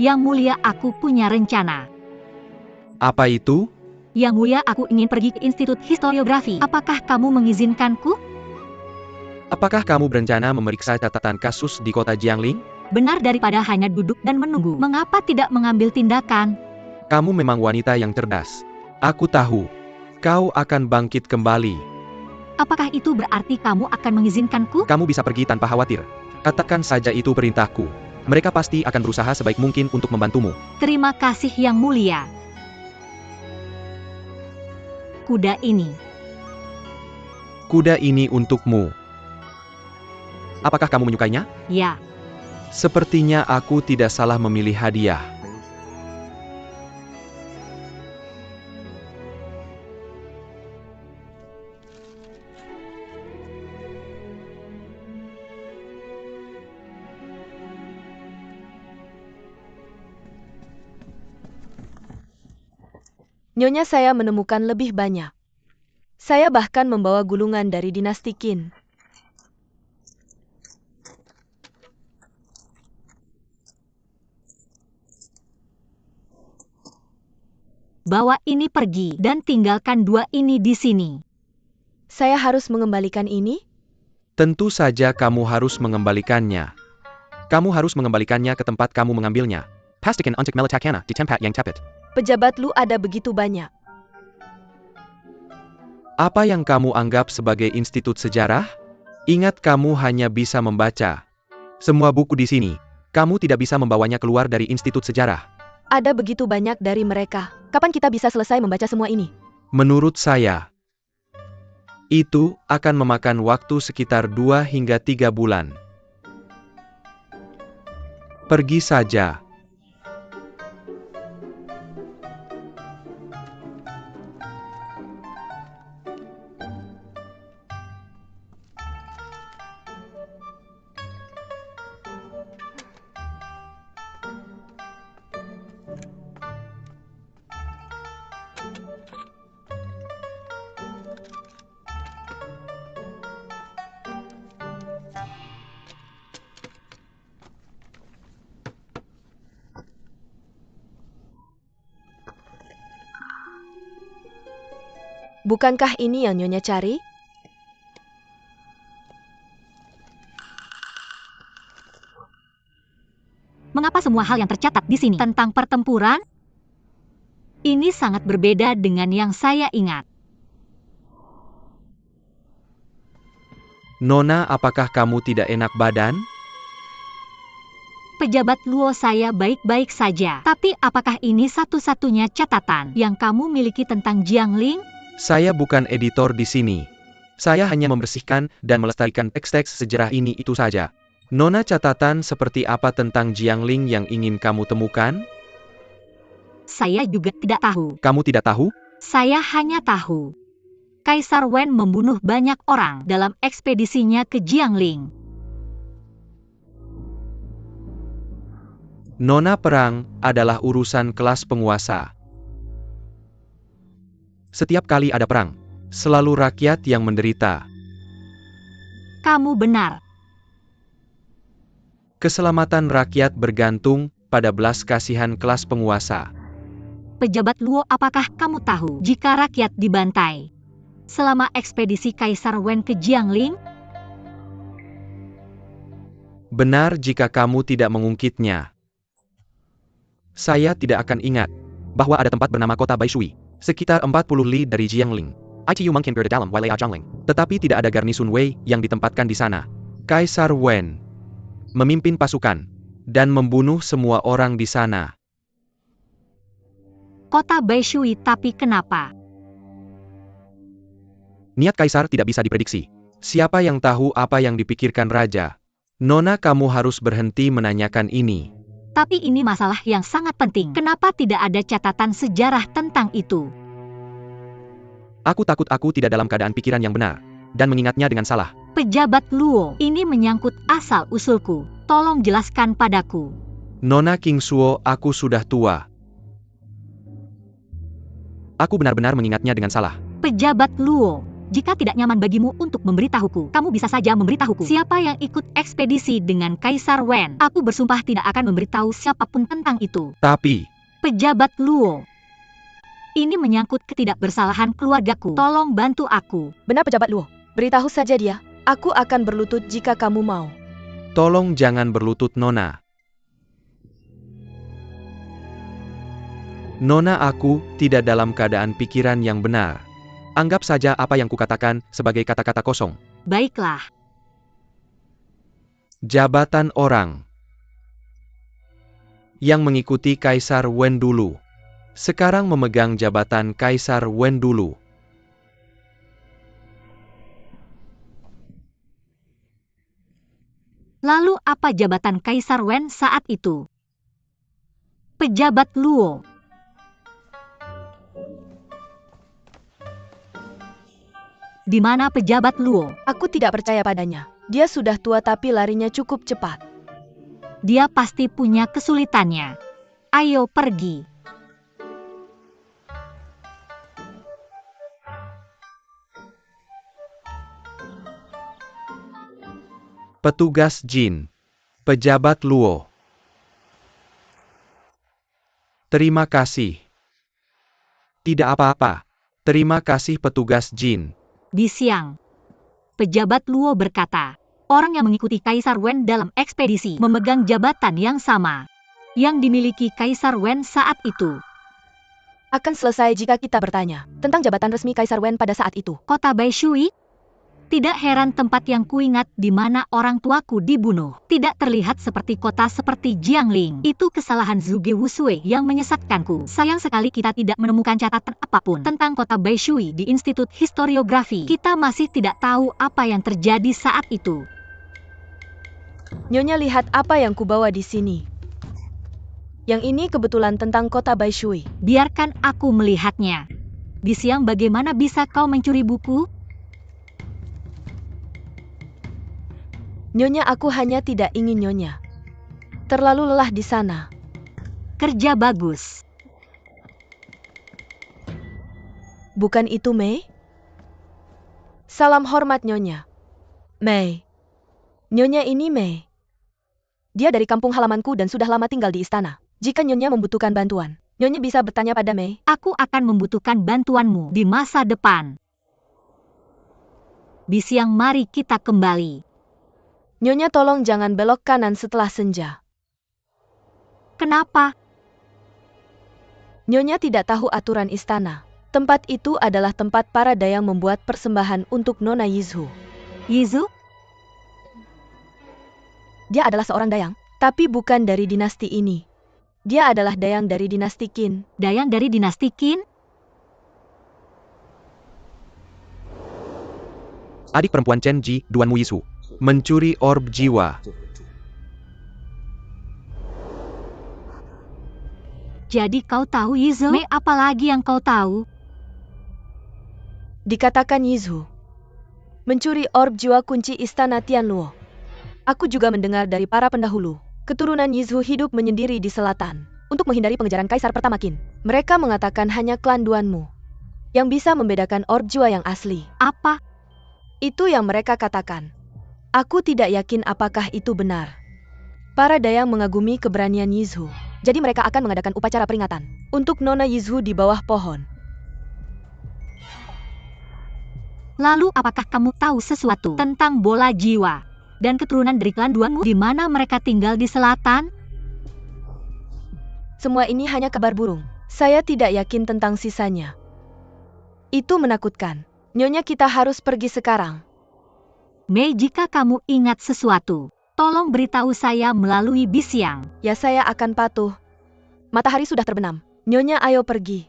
Yang mulia, aku punya rencana. Apa itu? Yang mulia, aku ingin pergi ke Institut Historiografi. Apakah kamu mengizinkanku? Apakah kamu berencana memeriksa catatan kasus di kota Jiangling? Benar, daripada hanya duduk dan menunggu. Mengapa tidak mengambil tindakan? Kamu memang wanita yang cerdas. Aku tahu. Kau akan bangkit kembali. Apakah itu berarti kamu akan mengizinkanku? Kamu bisa pergi tanpa khawatir. Katakan saja itu perintahku. Mereka pasti akan berusaha sebaik mungkin untuk membantumu. Terima kasih yang mulia. Kuda ini. Kuda ini untukmu. Apakah kamu menyukainya? Ya. Sepertinya aku tidak salah memilih hadiah. Nyonya, saya menemukan lebih banyak. Saya bahkan membawa gulungan dari dinasti Qin. Bawa ini pergi dan tinggalkan dua ini di sini. Saya harus mengembalikan ini? Tentu saja kamu harus mengembalikannya. Kamu harus mengembalikannya ke tempat kamu mengambilnya. Pastikan untuk meletakkannya di tempat yang tepat. Pejabat Lu ada begitu banyak. Apa yang kamu anggap sebagai institut sejarah? Ingat, kamu hanya bisa membaca semua buku di sini. Kamu tidak bisa membawanya keluar dari institut sejarah. Ada begitu banyak dari mereka. Kapan kita bisa selesai membaca semua ini? Menurut saya, itu akan memakan waktu sekitar 2 hingga 3 bulan. Pergi saja. Bukankah ini yang Nyonya cari? Mengapa semua hal yang tercatat di sini tentang pertempuran? Ini sangat berbeda dengan yang saya ingat. Nona, apakah kamu tidak enak badan? Pejabat Luo, saya baik-baik saja. Tapi apakah ini satu-satunya catatan yang kamu miliki tentang Jiangling? Saya bukan editor di sini. Saya hanya membersihkan dan melestarikan teks-teks sejarah ini itu saja. Nona, catatan seperti apa tentang Jiangling yang ingin kamu temukan? Saya juga tidak tahu. Kamu tidak tahu? Saya hanya tahu Kaisar Wen membunuh banyak orang dalam ekspedisinya ke Jiangling. Nona, perang adalah urusan kelas penguasa. Setiap kali ada perang, selalu rakyat yang menderita. Kamu benar. Keselamatan rakyat bergantung pada belas kasihan kelas penguasa. Pejabat Luo, apakah kamu tahu jika rakyat dibantai selama ekspedisi Kaisar Wen ke Jiangling? Benar jika kamu tidak mengungkitnya. Saya tidak akan ingat bahwa ada tempat bernama kota Baishui, sekitar 40 li dari Jiangling. Itu mungkin berada dalam wilayah Jiangling, tetapi tidak ada garnisun Wei yang ditempatkan di sana. Kaisar Wen memimpin pasukan dan membunuh semua orang di sana. Kota Baishui, tapi kenapa? Niat Kaisar tidak bisa diprediksi. Siapa yang tahu apa yang dipikirkan raja? Nona, kamu harus berhenti menanyakan ini. Tapi ini masalah yang sangat penting. Kenapa tidak ada catatan sejarah tentang itu? Aku takut aku tidak dalam keadaan pikiran yang benar, dan mengingatnya dengan salah. Pejabat Luo, ini menyangkut asal-usulku. Tolong jelaskan padaku. Nona King Suo, aku sudah tua. Aku benar-benar mengingatnya dengan salah. Pejabat Luo, jika tidak nyaman bagimu untuk memberitahuku, kamu bisa saja memberitahuku. Siapa yang ikut ekspedisi dengan Kaisar Wen? Aku bersumpah tidak akan memberitahu siapapun tentang itu. Tapi, Pejabat Luo, ini menyangkut ketidakbersalahan keluargaku. Tolong bantu aku. Benar, Pejabat Luo. Beritahu saja dia. Aku akan berlutut jika kamu mau. tolong jangan berlutut, Nona. Nona, aku tidak dalam keadaan pikiran yang benar. Anggap saja apa yang kukatakan sebagai kata-kata kosong. Baiklah. Jabatan orang yang mengikuti Kaisar Wen dulu, sekarang memegang jabatan Kaisar Wen dulu. Lalu apa jabatan Kaisar Wen saat itu? Pejabat Luo. Di mana pejabat Luo? Aku tidak percaya padanya. Dia sudah tua tapi larinya cukup cepat. Dia pasti punya kesulitannya. Ayo pergi. Petugas Jin. Pejabat Luo. Terima kasih. Tidak apa-apa. Terima kasih petugas Jin. Di siang, pejabat Luo berkata, orang yang mengikuti Kaisar Wen dalam ekspedisi memegang jabatan yang sama yang dimiliki Kaisar Wen saat itu. Akan selesai jika kita bertanya tentang jabatan resmi Kaisar Wen pada saat itu. Kota Baishui? Tidak heran tempat yang kuingat di mana orang tuaku dibunuh tidak terlihat seperti kota seperti Jiangling. Itu kesalahan Zhuge Wusui yang menyesatkanku. Sayang sekali kita tidak menemukan catatan apapun tentang kota Baishui di Institut Historiografi. Kita masih tidak tahu apa yang terjadi saat itu. Nyonya lihat apa yang kubawa di sini. Yang ini kebetulan tentang kota Baishui. Biarkan aku melihatnya. Di siang bagaimana bisa kau mencuri buku? Nyonya, aku hanya tidak ingin Nyonya terlalu lelah di sana. Kerja bagus. Bukan itu, Mei? Salam hormat, Nyonya. Mei. Nyonya ini Mei. Dia dari kampung halamanku dan sudah lama tinggal di istana. Jika Nyonya membutuhkan bantuan, Nyonya bisa bertanya pada Mei. Aku akan membutuhkan bantuanmu di masa depan. Di siang mari kita kembali. Nyonya tolong jangan belok kanan setelah senja. Kenapa? Nyonya tidak tahu aturan istana. Tempat itu adalah tempat para dayang membuat persembahan untuk Nona Yizhu. Yizhu? Dia adalah seorang dayang, tapi bukan dari dinasti ini. Dia adalah dayang dari dinasti Qin. Dayang dari dinasti Qin? Adik perempuan Chen Ji, Duan Wuyisu, mencuri orb jiwa. Jadi kau tahu Yizhu? Mei, apa lagi yang kau tahu? Dikatakan Yizhu mencuri orb jiwa kunci istana Tianluo. Aku juga mendengar dari para pendahulu, keturunan Yizhu hidup menyendiri di selatan untuk menghindari pengejaran Kaisar pertama Qin. Mereka mengatakan hanya klan Duanmu yang bisa membedakan orb jiwa yang asli. Apa? Itu yang mereka katakan. Aku tidak yakin apakah itu benar. Para dayang mengagumi keberanian Yizhu, jadi mereka akan mengadakan upacara peringatan untuk Nona Yizhu di bawah pohon. Lalu apakah kamu tahu sesuatu tentang bola jiwa dan keturunan dari klan Duanmu di mana mereka tinggal di selatan? Semua ini hanya kabar burung. Saya tidak yakin tentang sisanya. Itu menakutkan. Nyonya, kita harus pergi sekarang. Mei, jika kamu ingat sesuatu, tolong beritahu saya melalui bisiang. Ya, saya akan patuh. Matahari sudah terbenam. Nyonya, ayo pergi.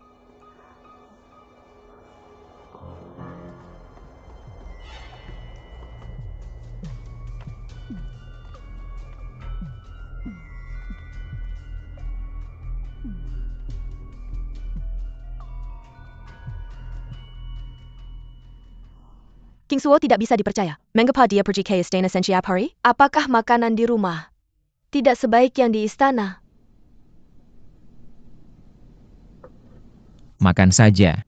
King Suo tidak bisa dipercaya. Mengapa dia pergi ke istana setiap hari? Apakah makanan di rumah tidak sebaik yang di istana? Makan saja.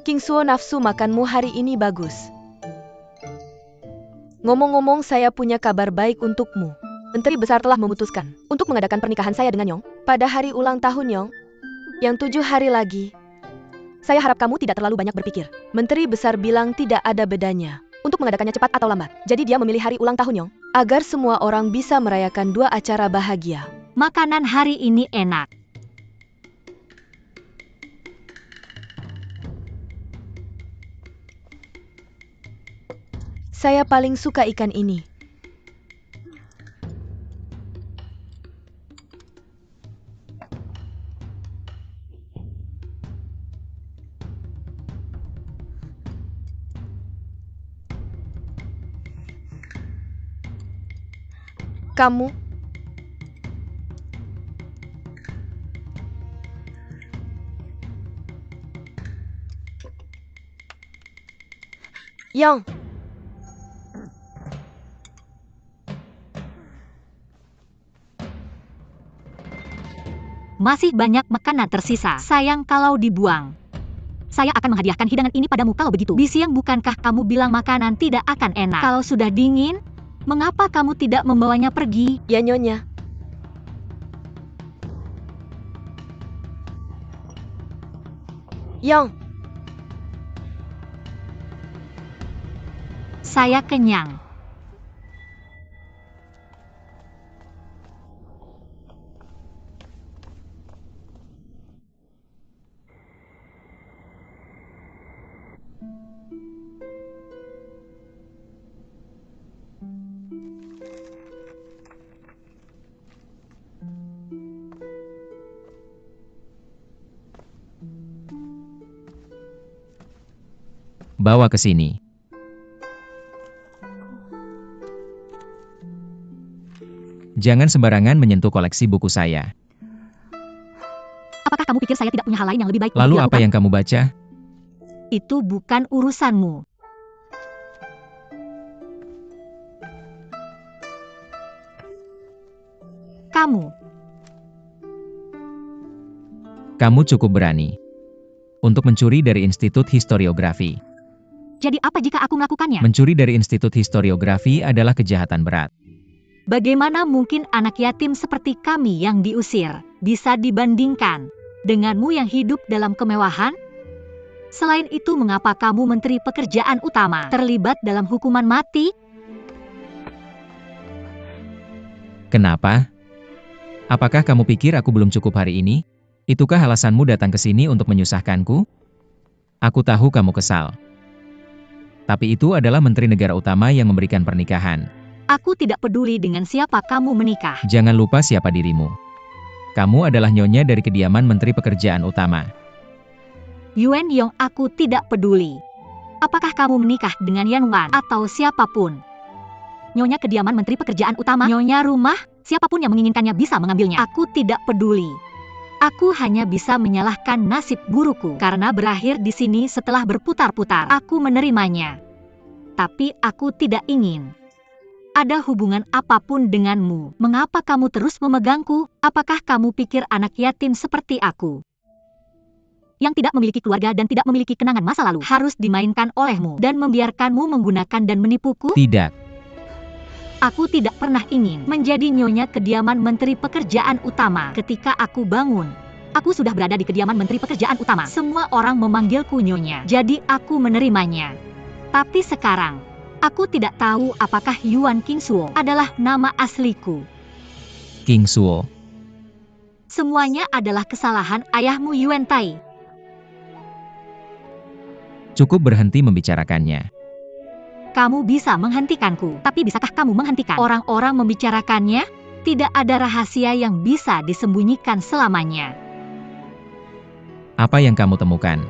King Suo, nafsu makanmu hari ini bagus. Ngomong-ngomong, saya punya kabar baik untukmu. Menteri Besar telah memutuskan untuk mengadakan pernikahan saya dengan Yong pada hari ulang tahun Yong, yang 7 hari lagi. Saya harap kamu tidak terlalu banyak berpikir. Menteri Besar bilang tidak ada bedanya untuk mengadakannya cepat atau lambat. Jadi dia memilih hari ulang tahun Yong agar semua orang bisa merayakan 2 acara bahagia. Makanan hari ini enak. Saya paling suka ikan ini. Kamu? Yang? Masih banyak makanan tersisa. Sayang kalau dibuang. Saya akan menghadiahkan hidangan ini padamu kalau begitu. Bisiang, bukankah kamu bilang makanan tidak akan enak? Kalau sudah dingin, mengapa kamu tidak membawanya pergi? Ya, Nyonya. Yong, Saya kenyang. Bawa ke sini. Jangan sembarangan menyentuh koleksi buku saya. Apakah kamu pikir saya tidak punya hal lain yang lebih baik Lalu untuk apa dilakukan? yang kamu baca? Itu bukan urusanmu. Kamu cukup berani untuk mencuri dari Institut Historiografi. Jadi apa jika aku melakukannya? Mencuri dari Institut Historiografi adalah kejahatan berat. Bagaimana mungkin anak yatim seperti kami yang diusir bisa dibandingkan denganmu yang hidup dalam kemewahan? Selain itu, mengapa kamu Menteri Pekerjaan Utama terlibat dalam hukuman mati? Kenapa? Apakah kamu pikir aku belum cukup hari ini? Itukah alasanmu datang ke sini untuk menyusahkanku? Aku tahu kamu kesal. Tapi itu adalah Menteri Negara Utama yang memberikan pernikahan. Aku tidak peduli dengan siapa kamu menikah. Jangan lupa siapa dirimu. Kamu adalah nyonya dari kediaman Menteri Pekerjaan Utama. Yuan Yong, aku tidak peduli. Apakah kamu menikah dengan Yan Wan atau siapapun? Nyonya kediaman Menteri Pekerjaan Utama, nyonya rumah, siapapun yang menginginkannya bisa mengambilnya. Aku tidak peduli. Aku hanya bisa menyalahkan nasib guruku karena berakhir di sini setelah berputar-putar. Aku menerimanya. Tapi aku tidak ingin ada hubungan apapun denganmu. Mengapa kamu terus memegangku? Apakah kamu pikir anak yatim seperti aku, yang tidak memiliki keluarga dan tidak memiliki kenangan masa lalu, harus dimainkan olehmu dan membiarkanmu menggunakan dan menipuku? Tidak. Aku tidak pernah ingin menjadi nyonya kediaman Menteri Pekerjaan Utama. Ketika aku bangun, aku sudah berada di kediaman Menteri Pekerjaan Utama. Semua orang memanggilku nyonya, jadi aku menerimanya. Tapi sekarang, aku tidak tahu apakah Yuan Qingsuo adalah nama asliku. Qingsuo. Semuanya adalah kesalahan ayahmu Yuan Tai. Cukup berhenti membicarakannya. Kamu bisa menghentikanku, tapi bisakah kamu menghentikan orang-orang membicarakannya? Tidak ada rahasia yang bisa disembunyikan selamanya. Apa yang kamu temukan?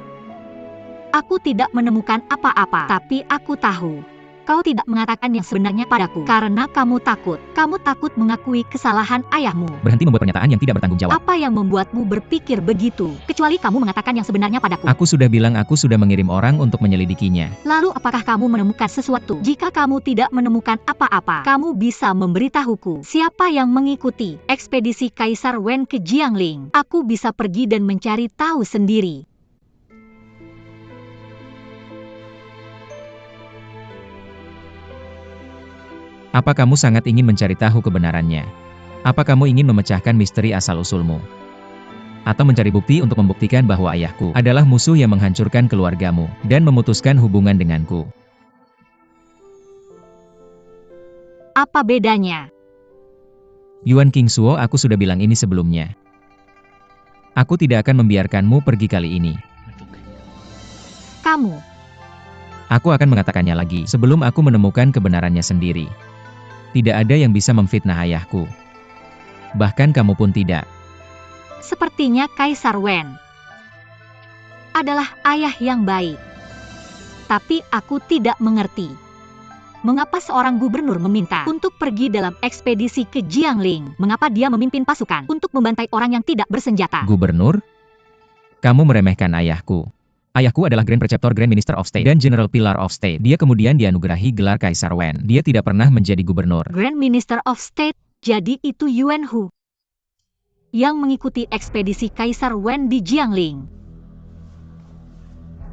Aku tidak menemukan apa-apa, tapi aku tahu kau tidak mengatakan yang sebenarnya padaku karena kamu takut. Kamu takut mengakui kesalahan ayahmu. Berhenti membuat pernyataan yang tidak bertanggung jawab. Apa yang membuatmu berpikir begitu? Kecuali kamu mengatakan yang sebenarnya padaku. Aku sudah bilang aku sudah mengirim orang untuk menyelidikinya. Lalu apakah kamu menemukan sesuatu? Jika kamu tidak menemukan apa-apa, kamu bisa memberitahuku siapa yang mengikuti ekspedisi Kaisar Wen ke Jiangling. Aku bisa pergi dan mencari tahu sendiri. Apa kamu sangat ingin mencari tahu kebenarannya? Apa kamu ingin memecahkan misteri asal-usulmu? Atau mencari bukti untuk membuktikan bahwa ayahku adalah musuh yang menghancurkan keluargamu dan memutuskan hubungan denganku? Apa bedanya? Yuan Qingsuo, aku sudah bilang ini sebelumnya. Aku tidak akan membiarkanmu pergi kali ini. Kamu. Aku akan mengatakannya lagi sebelum aku menemukan kebenarannya sendiri. Tidak ada yang bisa memfitnah ayahku. Bahkan kamu pun tidak. Sepertinya Kaisar Wen adalah ayah yang baik. Tapi aku tidak mengerti mengapa seorang gubernur meminta untuk pergi dalam ekspedisi ke Jiangling. Mengapa dia memimpin pasukan untuk membantai orang yang tidak bersenjata? Gubernur? Kamu meremehkan ayahku. Ayahku adalah Grand Preceptor, Grand Minister of State, dan General Pillar of State. Dia kemudian dianugerahi gelar Kaisar Wen. Dia tidak pernah menjadi gubernur. Grand Minister of State, jadi itu Yuan Hu yang mengikuti ekspedisi Kaisar Wen di Jiangling.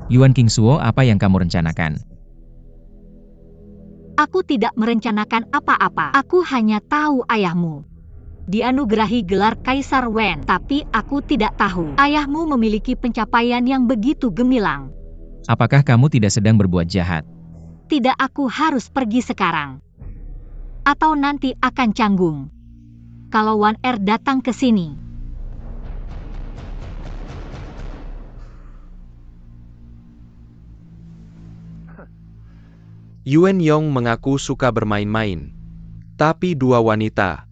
Yuan Qingsuo, apa yang kamu rencanakan? Aku tidak merencanakan apa-apa. Aku hanya tahu ayahmu dianugerahi gelar Kaisar Wen, tapi aku tidak tahu ayahmu memiliki pencapaian yang begitu gemilang. Apakah kamu tidak sedang berbuat jahat? Tidak, aku harus pergi sekarang. Atau nanti akan canggung kalau Wan Er datang ke sini. Yuan Yong mengaku suka bermain-main. Tapi dua wanita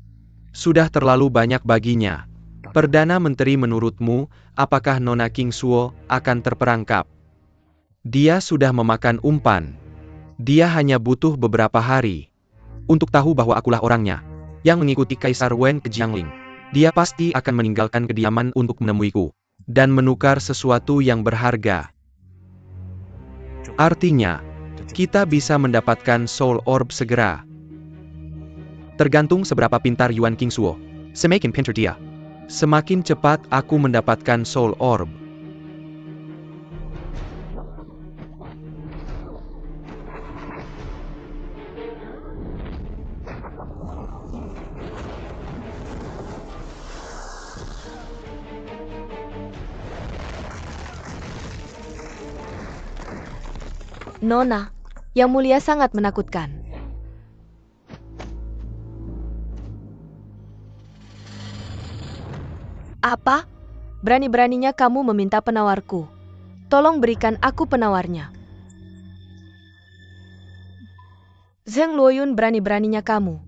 sudah terlalu banyak baginya. Perdana Menteri, menurutmu, apakah Nona Qingsuo akan terperangkap? Dia sudah memakan umpan. Dia hanya butuh beberapa hari untuk tahu bahwa akulah orangnya yang mengikuti Kaisar Wen ke Jiangling. Dia pasti akan meninggalkan kediaman untuk menemuiku dan menukar sesuatu yang berharga. Artinya, kita bisa mendapatkan Soul Orb segera. Tergantung seberapa pintar Yuan Qingsuo. Semakin pintar dia, semakin cepat aku mendapatkan Soul Orb. Nona, Yang Mulia sangat menakutkan. Apa? Berani-beraninya kamu meminta penawarku. Tolong berikan aku penawarnya. Zheng Luoyun, berani-beraninya kamu.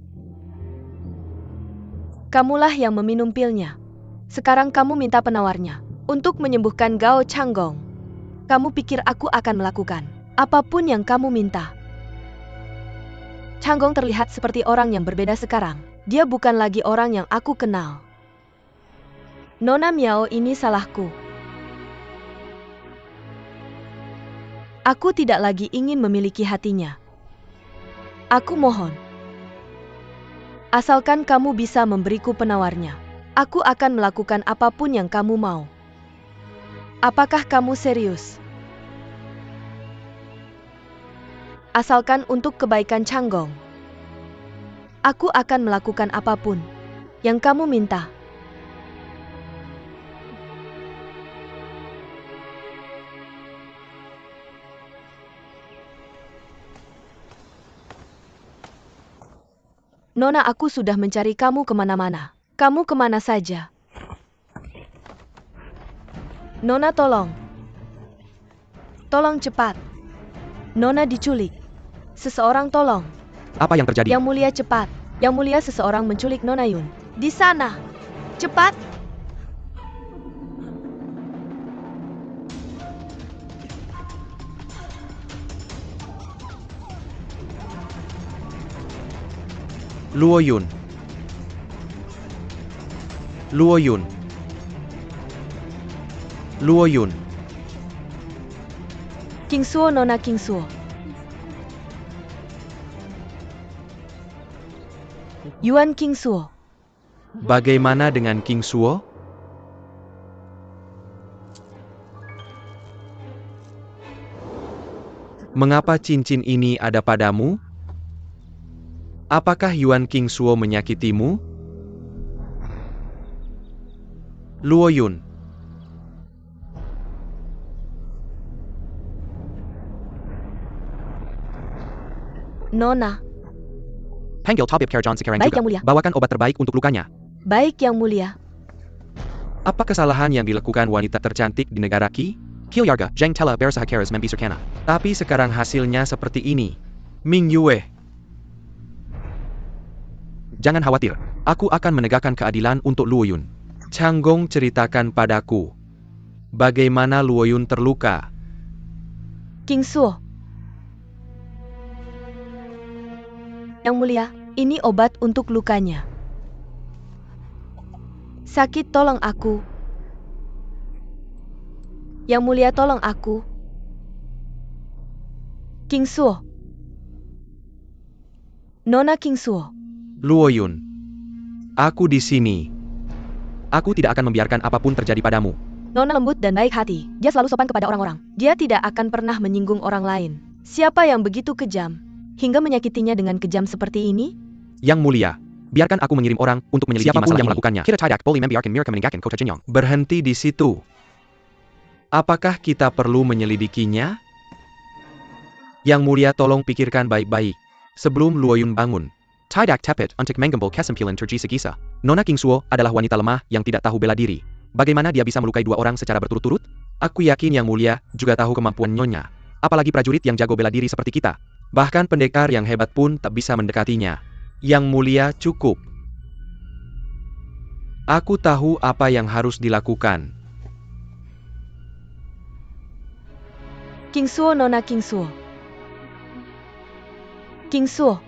Kamulah yang meminum pilnya. Sekarang kamu minta penawarnya untuk menyembuhkan Gao Changgong. Kamu pikir aku akan melakukan apapun yang kamu minta? Changgong terlihat seperti orang yang berbeda sekarang. Dia bukan lagi orang yang aku kenal. Nona Miao, ini salahku. Aku tidak lagi ingin memiliki hatinya. Aku mohon, asalkan kamu bisa memberiku penawarnya, aku akan melakukan apapun yang kamu mau. Apakah kamu serius? Asalkan untuk kebaikan Changgong, aku akan melakukan apapun yang kamu minta. Nona, aku sudah mencari kamu kemana-mana. Kamu kemana saja? Nona, tolong. Tolong cepat. Nona diculik. Seseorang tolong. Apa yang terjadi? Yang Mulia, cepat. Yang Mulia, seseorang menculik Nona Yun. Di sana. Cepat. Luoyun. Luoyun. Luoyun. Qingsuo, Nona Qingsuo. Yuan Qingsuo. Bagaimana dengan Qingsuo? Mengapa cincin ini ada padamu? Apakah Yuan Qingsuo menyakitimu? Luoyun. Nona. Panggil tabib Kerajan sekarang Baik, juga. Yang Mulia. Bawakan obat terbaik untuk lukanya. Baik, Yang Mulia. Apa kesalahan yang dilakukan wanita tercantik di negara Qi? Kilyarga, Zheng Tela Bersahakeras Membisarkana. Tapi sekarang hasilnya seperti ini. Ming Yue. Jangan khawatir, aku akan menegakkan keadilan untuk Luoyun. Changgong, ceritakan padaku, bagaimana Luoyun terluka? Qingsuo. Yang Mulia, ini obat untuk lukanya. Sakit, tolong aku. Yang Mulia, tolong aku. Qingsuo. Nona Qingsuo. Luoyun, aku di sini. Aku tidak akan membiarkan apapun terjadi padamu. Nona lembut dan baik hati. Dia selalu sopan kepada orang-orang. Dia tidak akan pernah menyinggung orang lain. Siapa yang begitu kejam hingga menyakitinya dengan kejam seperti ini? Yang Mulia, biarkan aku mengirim orang untuk menyelidiki masalah yang melakukannya. Kita tidak boleh membiarkan mereka meninggalkan kota Jinnyong. Berhenti di situ. Apakah kita perlu menyelidikinya? Yang Mulia, tolong pikirkan baik-baik sebelum Luoyun bangun. Tidak tepat untuk menggembal kesempilan tergisa-gisa. Nona Kingsuo adalah wanita lemah yang tidak tahu bela diri. Bagaimana dia bisa melukai 2 orang secara berturut-turut? Aku yakin Yang Mulia juga tahu kemampuan Nyonya. Apalagi prajurit yang jago bela diri seperti kita. Bahkan pendekar yang hebat pun tak bisa mendekatinya. Yang Mulia, cukup. Aku tahu apa yang harus dilakukan. Kingsuo, Nona Kingsuo. Kingsuo.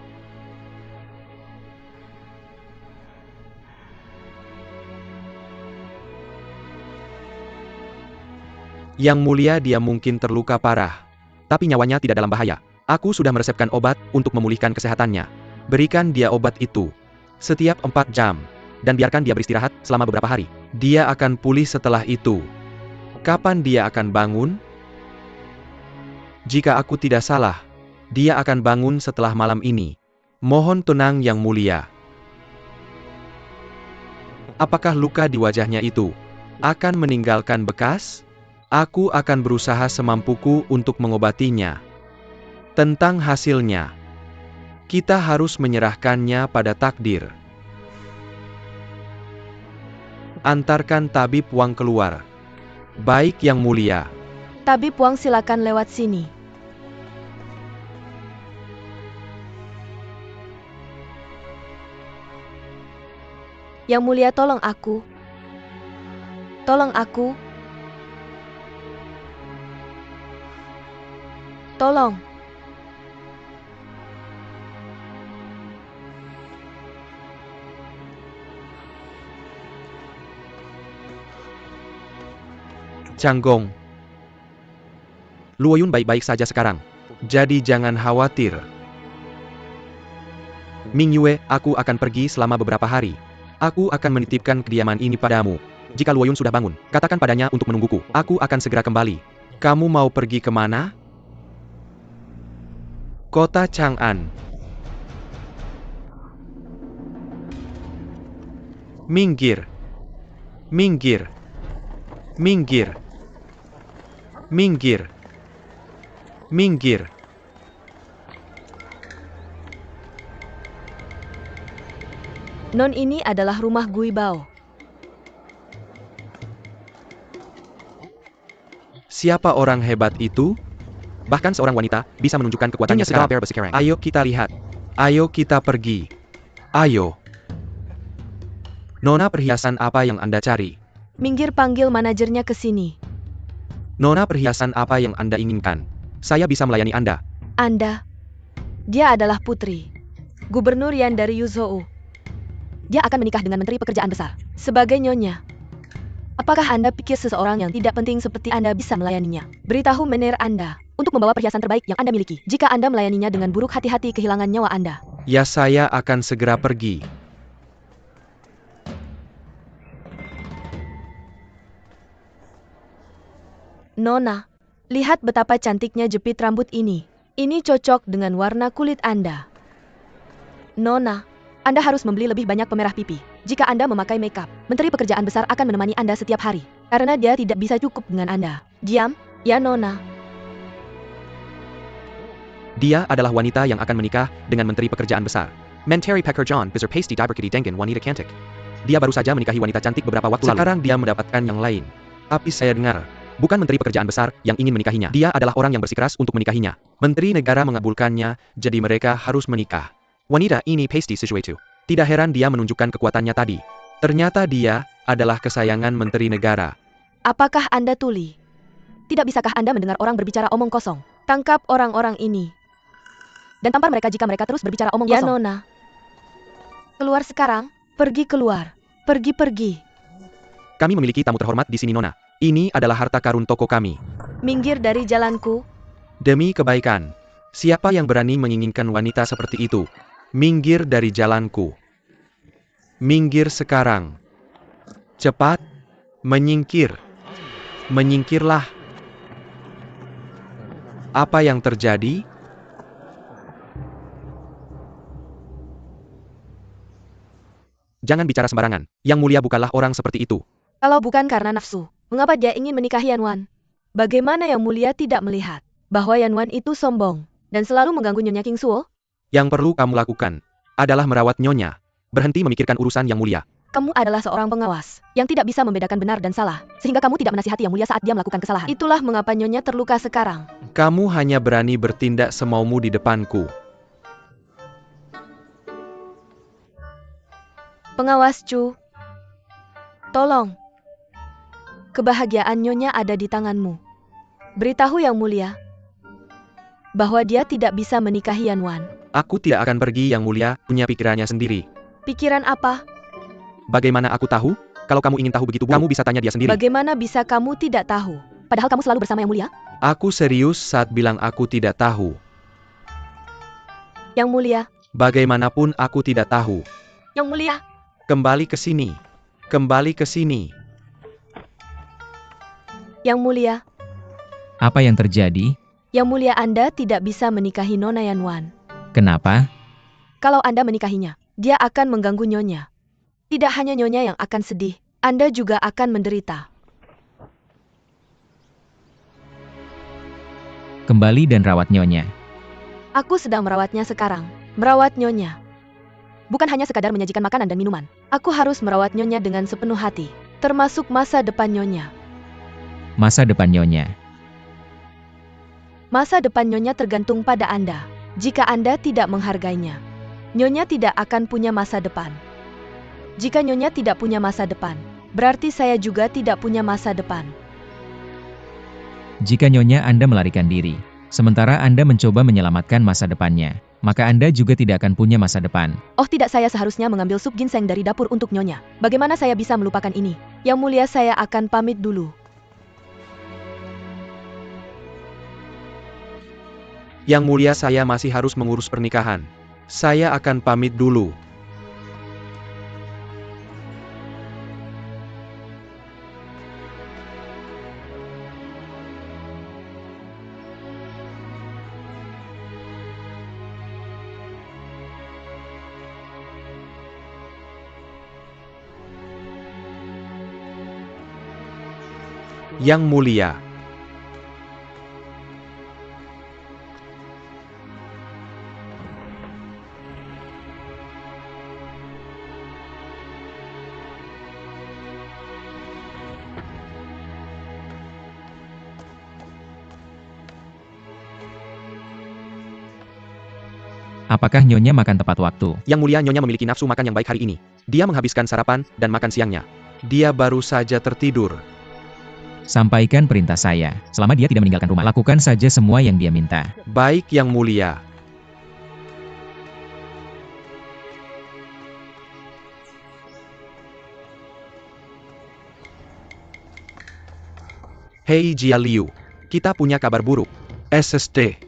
Yang Mulia, dia mungkin terluka parah. Tapi nyawanya tidak dalam bahaya. Aku sudah meresepkan obat untuk memulihkan kesehatannya. Berikan dia obat itu setiap 4 jam. Dan biarkan dia beristirahat selama beberapa hari. Dia akan pulih setelah itu. Kapan dia akan bangun? Jika aku tidak salah, dia akan bangun setelah malam ini. Mohon tenang Yang Mulia. Apakah luka di wajahnya itu akan meninggalkan bekas? Aku akan berusaha semampuku untuk mengobatinya. Tentang hasilnya, kita harus menyerahkannya pada takdir. Antarkan tabib Wang keluar. Baik Yang Mulia. Tabib Wang, silakan lewat sini. Yang Mulia, tolong aku. Tolong aku. Tolong. Changgong. Luoyun baik-baik saja sekarang. Jadi jangan khawatir. Ming Yue, aku akan pergi selama beberapa hari. Aku akan menitipkan kediaman ini padamu. Jika Luoyun sudah bangun, katakan padanya untuk menungguku. Aku akan segera kembali. Kamu mau pergi kemana? Kota Chang'an. Minggir. Minggir. Minggir. Minggir. Minggir. Non, ini adalah rumah Gui Bao. Siapa orang hebat itu? Bahkan seorang wanita bisa menunjukkan kekuatannya sekarang. Ayo kita lihat. Ayo kita pergi. Ayo. Nona, perhiasan apa yang Anda cari? Minggir, panggil manajernya ke sini. Nona, perhiasan apa yang Anda inginkan? Saya bisa melayani Anda. Anda. Dia adalah putri Gubernur Yan dari Yuzhou. Dia akan menikah dengan Menteri Pekerjaan Besar. Sebagai nyonya, apakah Anda pikir seseorang yang tidak penting seperti Anda bisa melayaninya? Beritahu menir Anda untuk membawa perhiasan terbaik yang Anda miliki. Jika Anda melayaninya dengan buruk, hati-hati kehilangan nyawa Anda. Ya, saya akan segera pergi. Nona, lihat betapa cantiknya jepit rambut ini. Ini cocok dengan warna kulit Anda. Nona, Anda harus membeli lebih banyak pemerah pipi. Jika Anda memakai makeup, Menteri Pekerjaan Besar akan menemani Anda setiap hari. Karena dia tidak bisa cukup dengan Anda. Diam, ya Nona. Dia adalah wanita yang akan menikah dengan Menteri Pekerjaan Besar. Menteri Pekerjaan Besar pasti diberkati dengan wanita cantik. Dia baru saja menikahi wanita cantik beberapa waktu lalu. Sekarang dia mendapatkan yang lain. Tapi saya dengar, bukan Menteri Pekerjaan Besar yang ingin menikahinya. Dia adalah orang yang bersikeras untuk menikahinya. Menteri negara mengabulkannya, jadi mereka harus menikah. Wanita ini pasti sesuatu. Tidak heran dia menunjukkan kekuatannya tadi. Ternyata dia adalah kesayangan Menteri Negara. Apakah Anda tuli? Tidak bisakah Anda mendengar orang berbicara omong kosong? Tangkap orang-orang ini. Dan tampar mereka jika mereka terus berbicara omong kosong. Ya Nona. Keluar sekarang. Pergi keluar. Pergi-pergi. Kami memiliki tamu terhormat di sini Nona. Ini adalah harta karun toko kami. Minggir dari jalanku. Demi kebaikan. Siapa yang berani menginginkan wanita seperti itu? Minggir dari jalanku. Minggir sekarang. Cepat. Menyingkir. Menyingkirlah. Apa yang terjadi? Jangan bicara sembarangan. Yang Mulia bukanlah orang seperti itu. Kalau bukan karena nafsu, mengapa dia ingin menikahi Yanwan? Bagaimana Yang Mulia tidak melihat bahwa Yanwan itu sombong dan selalu mengganggu Nyonya King Suo? Yang perlu kamu lakukan adalah merawat Nyonya. Berhenti memikirkan urusan Yang Mulia. Kamu adalah seorang pengawas yang tidak bisa membedakan benar dan salah, sehingga kamu tidak menasihati Yang Mulia saat dia melakukan kesalahan. Itulah mengapa Nyonya terluka sekarang. Kamu hanya berani bertindak semaumu di depanku. Pengawas Chu, tolong. Kebahagiaan Nyonya ada di tanganmu. Beritahu Yang Mulia bahwa dia tidak bisa menikahi Yanwan. Aku tidak akan pergi, Yang Mulia punya pikirannya sendiri. Pikiran apa? Bagaimana aku tahu? Kalau kamu ingin tahu begitu, kamu bisa tanya dia sendiri. Bagaimana bisa kamu tidak tahu? Padahal kamu selalu bersama Yang Mulia. Aku serius saat bilang aku tidak tahu. Yang Mulia. Bagaimanapun aku tidak tahu. Yang Mulia. Kembali ke sini. Kembali ke sini. Yang Mulia. Apa yang terjadi? Yang Mulia, Anda tidak bisa menikahi Nona Yanwan. Kenapa? Kalau Anda menikahinya, dia akan mengganggu Nyonya. Tidak hanya Nyonya yang akan sedih, Anda juga akan menderita. Kembali dan rawat Nyonya. Aku sedang merawatnya sekarang. Merawat Nyonya. Bukan hanya sekadar menyajikan makanan dan minuman. Aku harus merawat Nyonya dengan sepenuh hati. Termasuk masa depan Nyonya. Masa depan Nyonya. Masa depan Nyonya tergantung pada Anda. Jika Anda tidak menghargainya, Nyonya tidak akan punya masa depan. Jika Nyonya tidak punya masa depan, berarti saya juga tidak punya masa depan. Jika Nyonya Anda melarikan diri, sementara Anda mencoba menyelamatkan masa depannya, maka Anda juga tidak akan punya masa depan. Oh tidak, saya seharusnya mengambil sup ginseng dari dapur untuk Nyonya. Bagaimana saya bisa melupakan ini? Yang Mulia, saya akan pamit dulu. Yang Mulia, saya masih harus mengurus pernikahan. Saya akan pamit dulu. Yang Mulia. Apakah Nyonya makan tepat waktu? Yang Mulia, Nyonya memiliki nafsu makan yang baik hari ini. Dia menghabiskan sarapan dan makan siangnya. Dia baru saja tertidur. Sampaikan perintah saya. Selama dia tidak meninggalkan rumah, lakukan saja semua yang dia minta. Baik, Yang Mulia. Hei Jia Liu, kita punya kabar buruk. SST.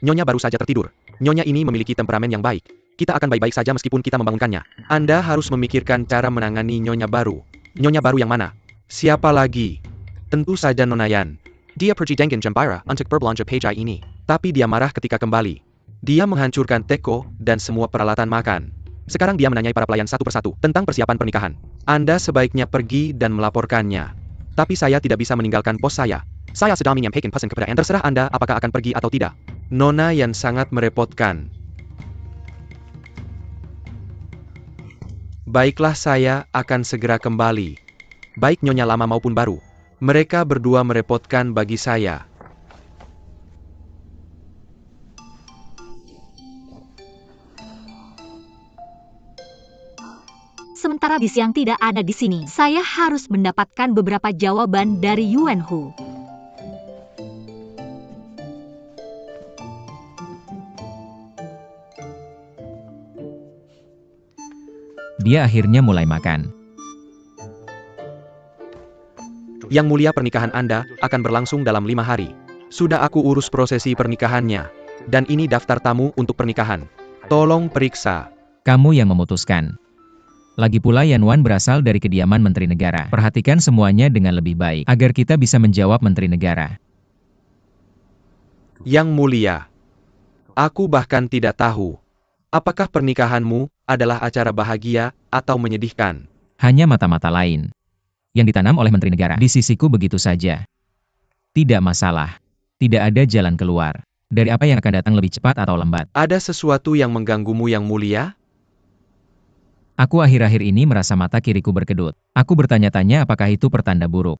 Nyonya baru saja tertidur. Nyonya ini memiliki temperamen yang baik. Kita akan baik-baik saja meskipun kita membangunkannya. Anda harus memikirkan cara menangani Nyonya baru. Nyonya baru yang mana? Siapa lagi? Tentu saja Nona Yan. Dia pergi dengan Jambira untuk berbelanja pagi ini. Tapi dia marah ketika kembali. Dia menghancurkan teko dan semua peralatan makan. Sekarang dia menanyai para pelayan satu persatu tentang persiapan pernikahan. Anda sebaiknya pergi dan melaporkannya. Tapi saya tidak bisa meninggalkan pos saya. Saya sedang menyampaikan pesan kepada Anda. Terserah Anda apakah akan pergi atau tidak. Nona Yan sangat merepotkan. Baiklah, saya akan segera kembali. Baik Nyonya lama maupun baru. Mereka berdua merepotkan bagi saya. Sementara bis yang tidak ada di sini, saya harus mendapatkan beberapa jawaban dari Yuan Hu. Dia akhirnya mulai makan. Yang Mulia, pernikahan Anda akan berlangsung dalam 5 hari. Sudah aku urus prosesi pernikahannya. Dan ini daftar tamu untuk pernikahan. Tolong periksa. Kamu yang memutuskan. Lagi pula Yanwan berasal dari kediaman Menteri Negara. Perhatikan semuanya dengan lebih baik, agar kita bisa menjawab Menteri Negara. Yang Mulia, aku bahkan tidak tahu, apakah pernikahanmu adalah acara bahagia atau menyedihkan. Hanya mata-mata lain yang ditanam oleh Menteri Negara. Di sisiku begitu saja. Tidak masalah. Tidak ada jalan keluar dari apa yang akan datang lebih cepat atau lambat. Ada sesuatu yang mengganggumu Yang Mulia? Aku akhir-akhir ini merasa mata kiriku berkedut. Aku bertanya-tanya apakah itu pertanda buruk.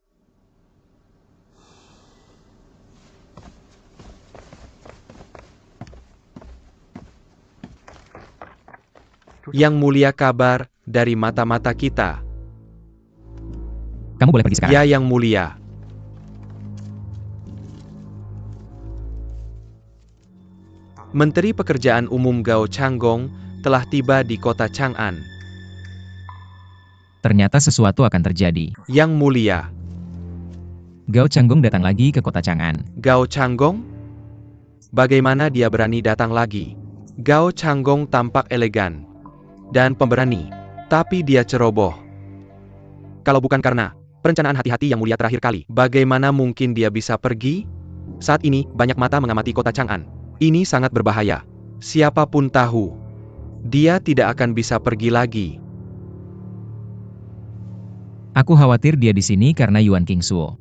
Yang Mulia, kabar dari mata-mata kita. Kamu boleh pergi sekarang. Ya, Yang Mulia. Menteri Pekerjaan Umum Gao Changgong telah tiba di kota Chang'an. Ternyata sesuatu akan terjadi. Yang Mulia, Gao Changgong datang lagi ke kota Chang'an. Gao Changgong? Bagaimana dia berani datang lagi? Gao Changgong tampak elegan dan pemberani, tapi dia ceroboh. Kalau bukan karena perencanaan hati-hati Yang Mulia terakhir kali, bagaimana mungkin dia bisa pergi? Saat ini, banyak mata mengamati kota Chang'an. Ini sangat berbahaya. Siapapun tahu, dia tidak akan bisa pergi lagi. Aku khawatir dia di sini karena Yuan Qingsuo.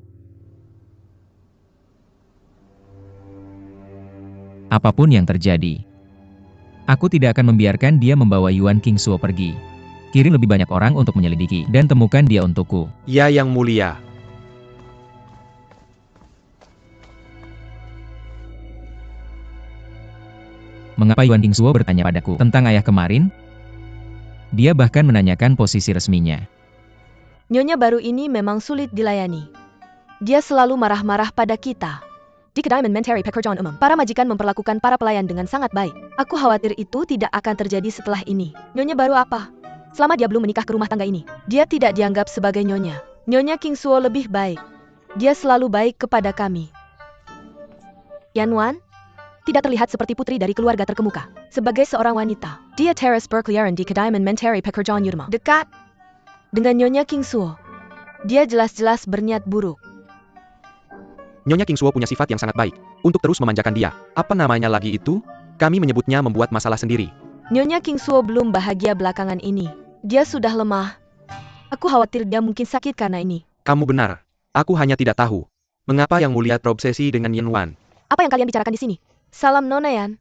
Apapun yang terjadi, aku tidak akan membiarkan dia membawa Yuan Qingsuo pergi. Kirim lebih banyak orang untuk menyelidiki dan temukan dia untukku. Ya, Yang Mulia. Mengapa Yuan Qingsuo bertanya padaku tentang ayah kemarin? Dia bahkan menanyakan posisi resminya. Nyonya baru ini memang sulit dilayani. Dia selalu marah-marah pada kita. Di kedai Menteri Pekerjaan Umum, para majikan memperlakukan para pelayan dengan sangat baik. Aku khawatir itu tidak akan terjadi setelah ini. Nyonya baru apa? Selama dia belum menikah ke rumah tangga ini, dia tidak dianggap sebagai nyonya. Nyonya Qingsuo lebih baik. Dia selalu baik kepada kami. Yanwan tidak terlihat seperti putri dari keluarga terkemuka. Sebagai seorang wanita, dia terus berkeliaran di kedai Menteri Pekerjaan Umum. Dekat dengan Nyonya Qingsuo, dia jelas-jelas berniat buruk. Nyonya Qingsuo punya sifat yang sangat baik, untuk terus memanjakan dia. Apa namanya lagi itu? Kami menyebutnya membuat masalah sendiri. Nyonya Qingsuo belum bahagia belakangan ini. Dia sudah lemah. Aku khawatir dia mungkin sakit karena ini. Kamu benar. Aku hanya tidak tahu, mengapa Yang Mulia terobsesi dengan Yanwan. Apa yang kalian bicarakan di sini? Salam Nona Yan.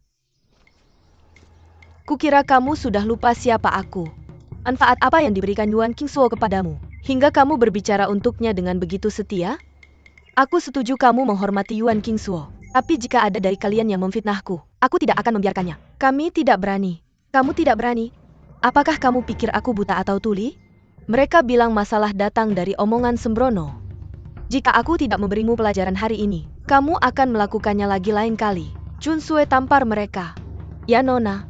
Kukira kamu sudah lupa siapa aku. Manfaat apa yang diberikan Yuan Qingsuo kepadamu, hingga kamu berbicara untuknya dengan begitu setia? Aku setuju kamu menghormati Yuan Qingsuo, tapi jika ada dari kalian yang memfitnahku, aku tidak akan membiarkannya. Kami tidak berani. Kamu tidak berani? Apakah kamu pikir aku buta atau tuli? Mereka bilang masalah datang dari omongan sembrono. Jika aku tidak memberimu pelajaran hari ini, kamu akan melakukannya lagi lain kali. Chun Sue tampar mereka. Ya Nona.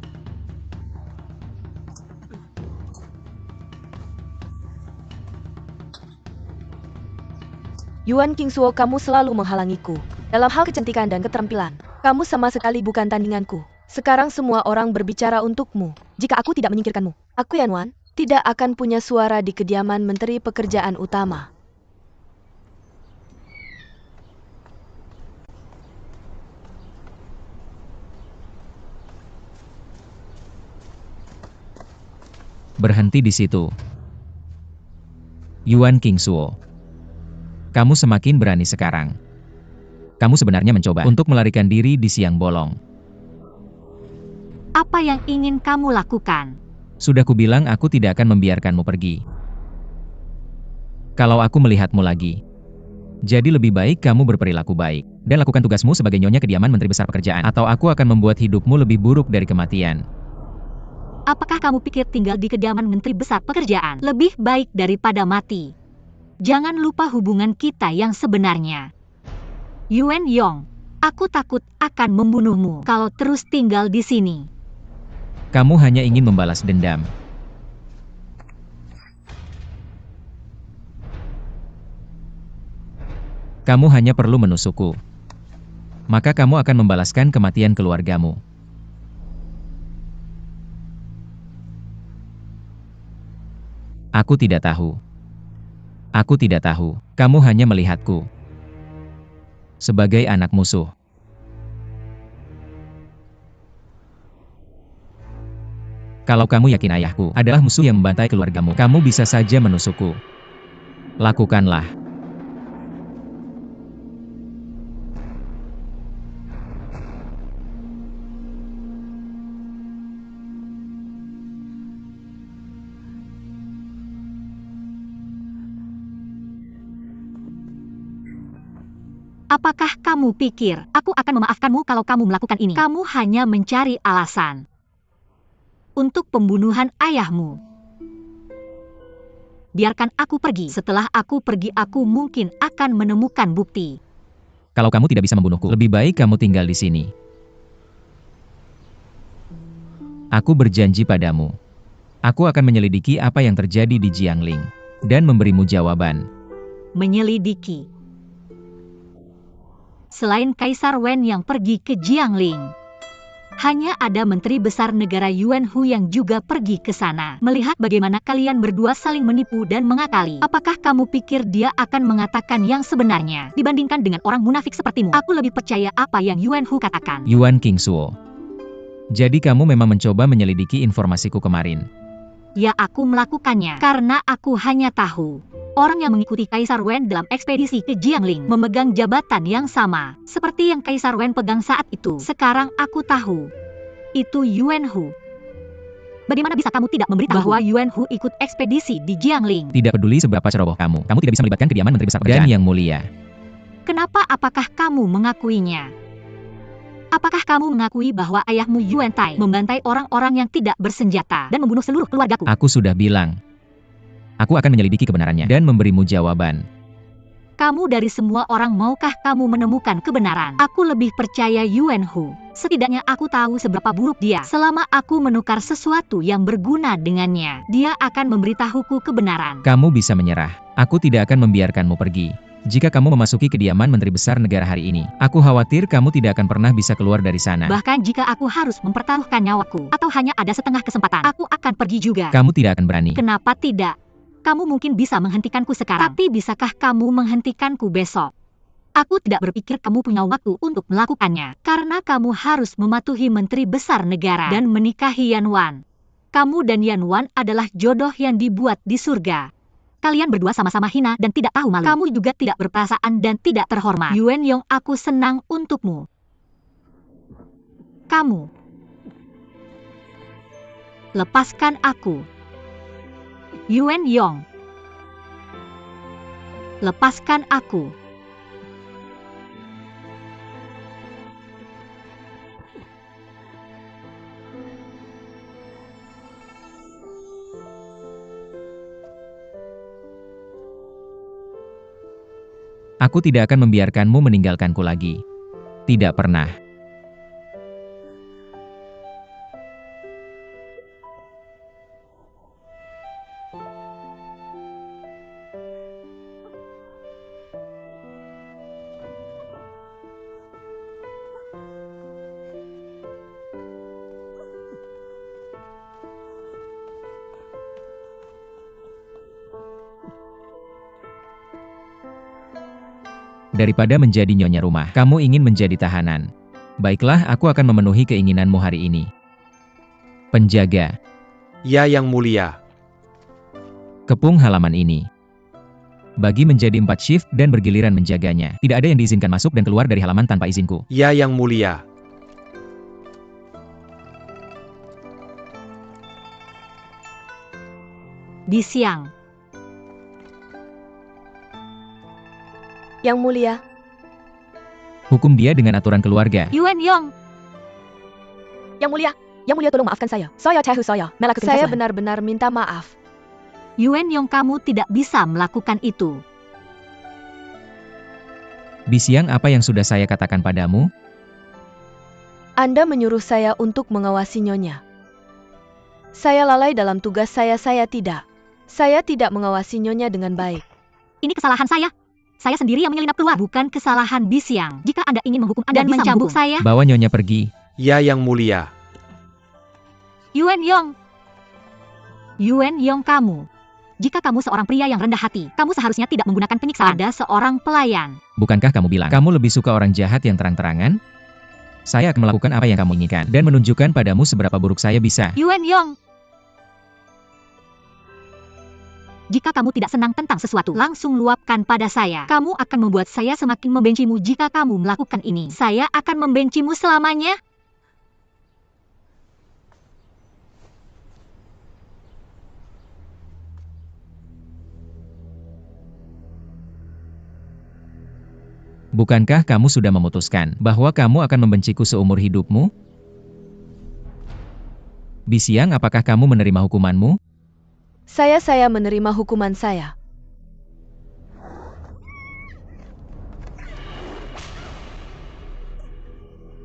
Yuan Qingsuo, kamu selalu menghalangiku. Dalam hal kecantikan dan keterampilan, kamu sama sekali bukan tandinganku. Sekarang semua orang berbicara untukmu. Jika aku tidak menyingkirkanmu, aku Yanwan tidak akan punya suara di kediaman Menteri Pekerjaan Utama. Berhenti di situ. Yuan Qingsuo, kamu semakin berani sekarang. Kamu sebenarnya mencoba untuk melarikan diri di siang bolong. Apa yang ingin kamu lakukan? Sudah kubilang aku tidak akan membiarkanmu pergi. Kalau aku melihatmu lagi, jadi lebih baik kamu berperilaku baik dan lakukan tugasmu sebagai nyonya kediaman Menteri Besar Pekerjaan, atau aku akan membuat hidupmu lebih buruk dari kematian. Apakah kamu pikir tinggal di kediaman Menteri Besar Pekerjaan lebih baik daripada mati? Jangan lupa hubungan kita yang sebenarnya. Yuan Yong, aku takut akan membunuhmu kalau terus tinggal di sini. Kamu hanya ingin membalas dendam. Kamu hanya perlu menusukku. Maka kamu akan membalaskan kematian keluargamu. Aku tidak tahu. Aku tidak tahu. Kamu hanya melihatku sebagai anak musuh. Kalau kamu yakin ayahku adalah musuh yang membantai keluargamu, kamu bisa saja menusukku. Lakukanlah. Apakah kamu pikir aku akan memaafkanmu kalau kamu melakukan ini? Kamu hanya mencari alasan untuk pembunuhan ayahmu. Biarkan aku pergi. Setelah aku pergi, aku mungkin akan menemukan bukti. Kalau kamu tidak bisa membunuhku, lebih baik kamu tinggal di sini. Aku berjanji padamu. Aku akan menyelidiki apa yang terjadi di Jiangling dan memberimu jawaban. Menyelidiki. Selain Kaisar Wen yang pergi ke Jiangling, hanya ada Menteri Besar Negara Yuan Hu yang juga pergi ke sana. Melihat bagaimana kalian berdua saling menipu dan mengakali, apakah kamu pikir dia akan mengatakan yang sebenarnya? Dibandingkan dengan orang munafik sepertimu, aku lebih percaya apa yang Yuan Hu katakan. Yuan Qingsuo. Jadi kamu memang mencoba menyelidiki informasiku kemarin. Ya, aku melakukannya karena aku hanya tahu orang yang mengikuti Kaisar Wen dalam ekspedisi ke Jiangling memegang jabatan yang sama seperti yang Kaisar Wen pegang saat itu. Sekarang aku tahu itu Yuan Hu. Bagaimana bisa kamu tidak memberitahu bahwa Yuan Hu ikut ekspedisi di Jiangling? Tidak peduli seberapa ceroboh kamu tidak bisa melibatkan kediaman Menteri Besar Kerajaan yang mulia. Kenapa? Apakah kamu mengakuinya? Apakah kamu mengakui bahwa ayahmu Yuan Tai membantai orang-orang yang tidak bersenjata dan membunuh seluruh keluargaku? Aku sudah bilang. Aku akan menyelidiki kebenarannya dan memberimu jawaban. Kamu dari semua orang, maukah kamu menemukan kebenaran? Aku lebih percaya Yuan Hu. Setidaknya aku tahu seberapa buruk dia. Selama aku menukar sesuatu yang berguna dengannya, dia akan memberitahuku kebenaran. Kamu bisa menyerah. Aku tidak akan membiarkanmu pergi. Jika kamu memasuki kediaman Menteri Besar Negara hari ini, aku khawatir kamu tidak akan pernah bisa keluar dari sana. Bahkan jika aku harus mempertaruhkan nyawaku, atau hanya ada setengah kesempatan, aku akan pergi juga. Kamu tidak akan berani. Kenapa tidak? Kamu mungkin bisa menghentikanku sekarang, tapi bisakah kamu menghentikanku besok? Aku tidak berpikir kamu punya waktu untuk melakukannya, karena kamu harus mematuhi Menteri Besar Negara dan menikahi Yan Wan. Kamu dan Yan Wan adalah jodoh yang dibuat di surga. Kalian berdua sama-sama hina dan tidak tahu malu. Kamu juga tidak berperasaan dan tidak terhormat. Yuan Yong, aku senang untukmu. Kamu. Lepaskan aku. Yuan Yong. Lepaskan aku. Aku tidak akan membiarkanmu meninggalkanku lagi. Tidak pernah. Daripada menjadi nyonya rumah, kamu ingin menjadi tahanan. Baiklah, aku akan memenuhi keinginanmu hari ini. Penjaga. Ya, Yang Mulia. Kepung halaman ini. Bagi menjadi 4 shift dan bergiliran menjaganya. Tidak ada yang diizinkan masuk dan keluar dari halaman tanpa izinku. Ya, Yang Mulia. Di siang. Yang Mulia. Hukum dia dengan aturan keluarga. Yuan Yong. Yang Mulia tolong maafkan saya. Saya melakukan saya benar-benar minta maaf. Yuan Yong, kamu tidak bisa melakukan itu. Bisiang, apa yang sudah saya katakan padamu? Anda menyuruh saya untuk mengawasi nyonya. Saya lalai dalam tugas saya tidak. Saya tidak mengawasi nyonya dengan baik. Ini kesalahan saya. Saya sendiri yang menyelinap keluar, bukan kesalahan Bisiang. Jika Anda ingin menghukum Anda dan mencambuk saya. Bawa nyonya pergi. Ya, Yang Mulia. Yuan Yong. Yuan Yong, kamu. Jika kamu seorang pria yang rendah hati, kamu seharusnya tidak menggunakan penyiksaan. Ada seorang pelayan. Bukankah kamu bilang, kamu lebih suka orang jahat yang terang-terangan? Saya akan melakukan apa yang kamu inginkan, dan menunjukkan padamu seberapa buruk saya bisa. Yuan Yong. Jika kamu tidak senang tentang sesuatu, langsung luapkan pada saya. Kamu akan membuat saya semakin membencimu jika kamu melakukan ini. Saya akan membencimu selamanya. Bukankah kamu sudah memutuskan bahwa kamu akan membenciku seumur hidupmu? Bisiang, apakah kamu menerima hukumanmu? Saya menerima hukuman saya.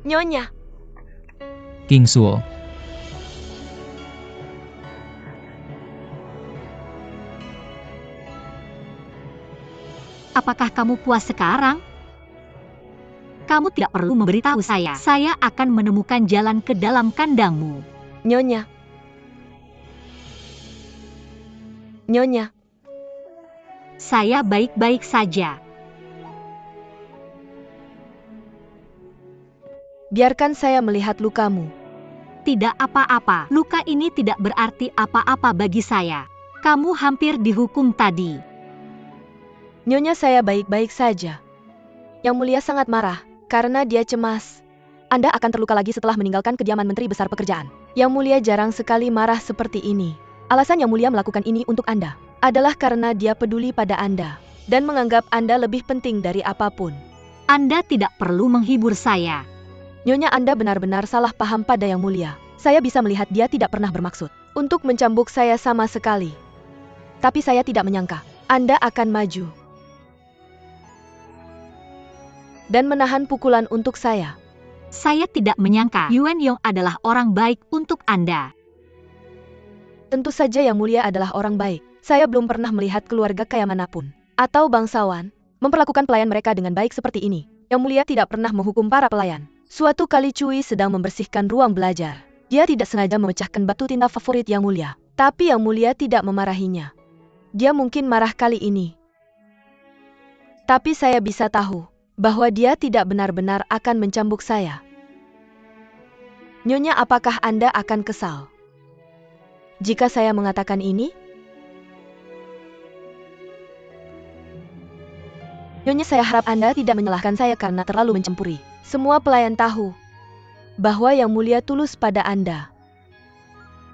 Nyonya. King Suo. Apakah kamu puas sekarang? Kamu tidak perlu memberitahu saya. Saya akan menemukan jalan ke dalam kandangmu. Nyonya. Nyonya. Saya baik-baik saja. Biarkan saya melihat lukamu. Tidak apa-apa. Luka ini tidak berarti apa-apa bagi saya. Kamu hampir dihukum tadi. Nyonya, saya baik-baik saja. Yang Mulia sangat marah, karena dia cemas. Anda akan terluka lagi setelah meninggalkan kediaman Menteri Besar Pekerjaan. Yang Mulia jarang sekali marah seperti ini. Alasan Yang Mulia melakukan ini untuk Anda adalah karena dia peduli pada Anda dan menganggap Anda lebih penting dari apapun. Anda tidak perlu menghibur saya. Nyonya, Anda benar-benar salah paham pada Yang Mulia. Saya bisa melihat dia tidak pernah bermaksud untuk mencambuk saya sama sekali. Tapi saya tidak menyangka Anda akan maju dan menahan pukulan untuk saya. Saya tidak menyangka Yuan Yong adalah orang baik untuk Anda. Tentu saja Yang Mulia adalah orang baik. Saya belum pernah melihat keluarga kaya manapun atau bangsawan memperlakukan pelayan mereka dengan baik seperti ini. Yang Mulia tidak pernah menghukum para pelayan. Suatu kali Cui sedang membersihkan ruang belajar. Dia tidak sengaja memecahkan batu tinta favorit Yang Mulia. Tapi Yang Mulia tidak memarahinya. Dia mungkin marah kali ini. Tapi saya bisa tahu bahwa dia tidak benar-benar akan mencambuk saya. Nyonya, apakah Anda akan kesal jika saya mengatakan ini? Nyonya, saya harap Anda tidak menyalahkan saya karena terlalu mencampuri. Semua pelayan tahu bahwa Yang Mulia tulus pada Anda.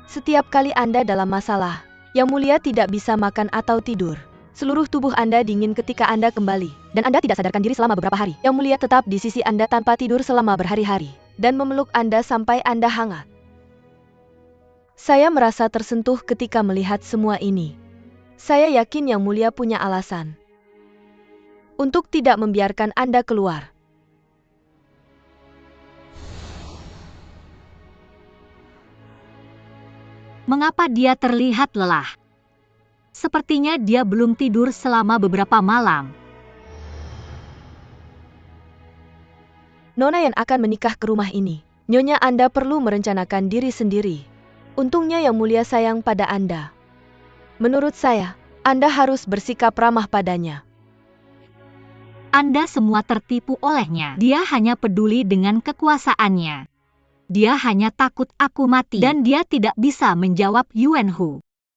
Setiap kali Anda dalam masalah, Yang Mulia tidak bisa makan atau tidur. Seluruh tubuh Anda dingin ketika Anda kembali, dan Anda tidak sadarkan diri selama beberapa hari. Yang Mulia tetap di sisi Anda tanpa tidur selama berhari-hari, dan memeluk Anda sampai Anda hangat. Saya merasa tersentuh ketika melihat semua ini. Saya yakin Yang Mulia punya alasan untuk tidak membiarkan Anda keluar. Mengapa dia terlihat lelah? Sepertinya dia belum tidur selama beberapa malam. Nona yang akan menikah ke rumah ini. Nyonya, Anda perlu merencanakan diri sendiri. Untungnya Yang Mulia sayang pada Anda. Menurut saya, Anda harus bersikap ramah padanya. Anda semua tertipu olehnya. Dia hanya peduli dengan kekuasaannya. Dia hanya takut aku mati dan dia tidak bisa menjawab Yuan Hu.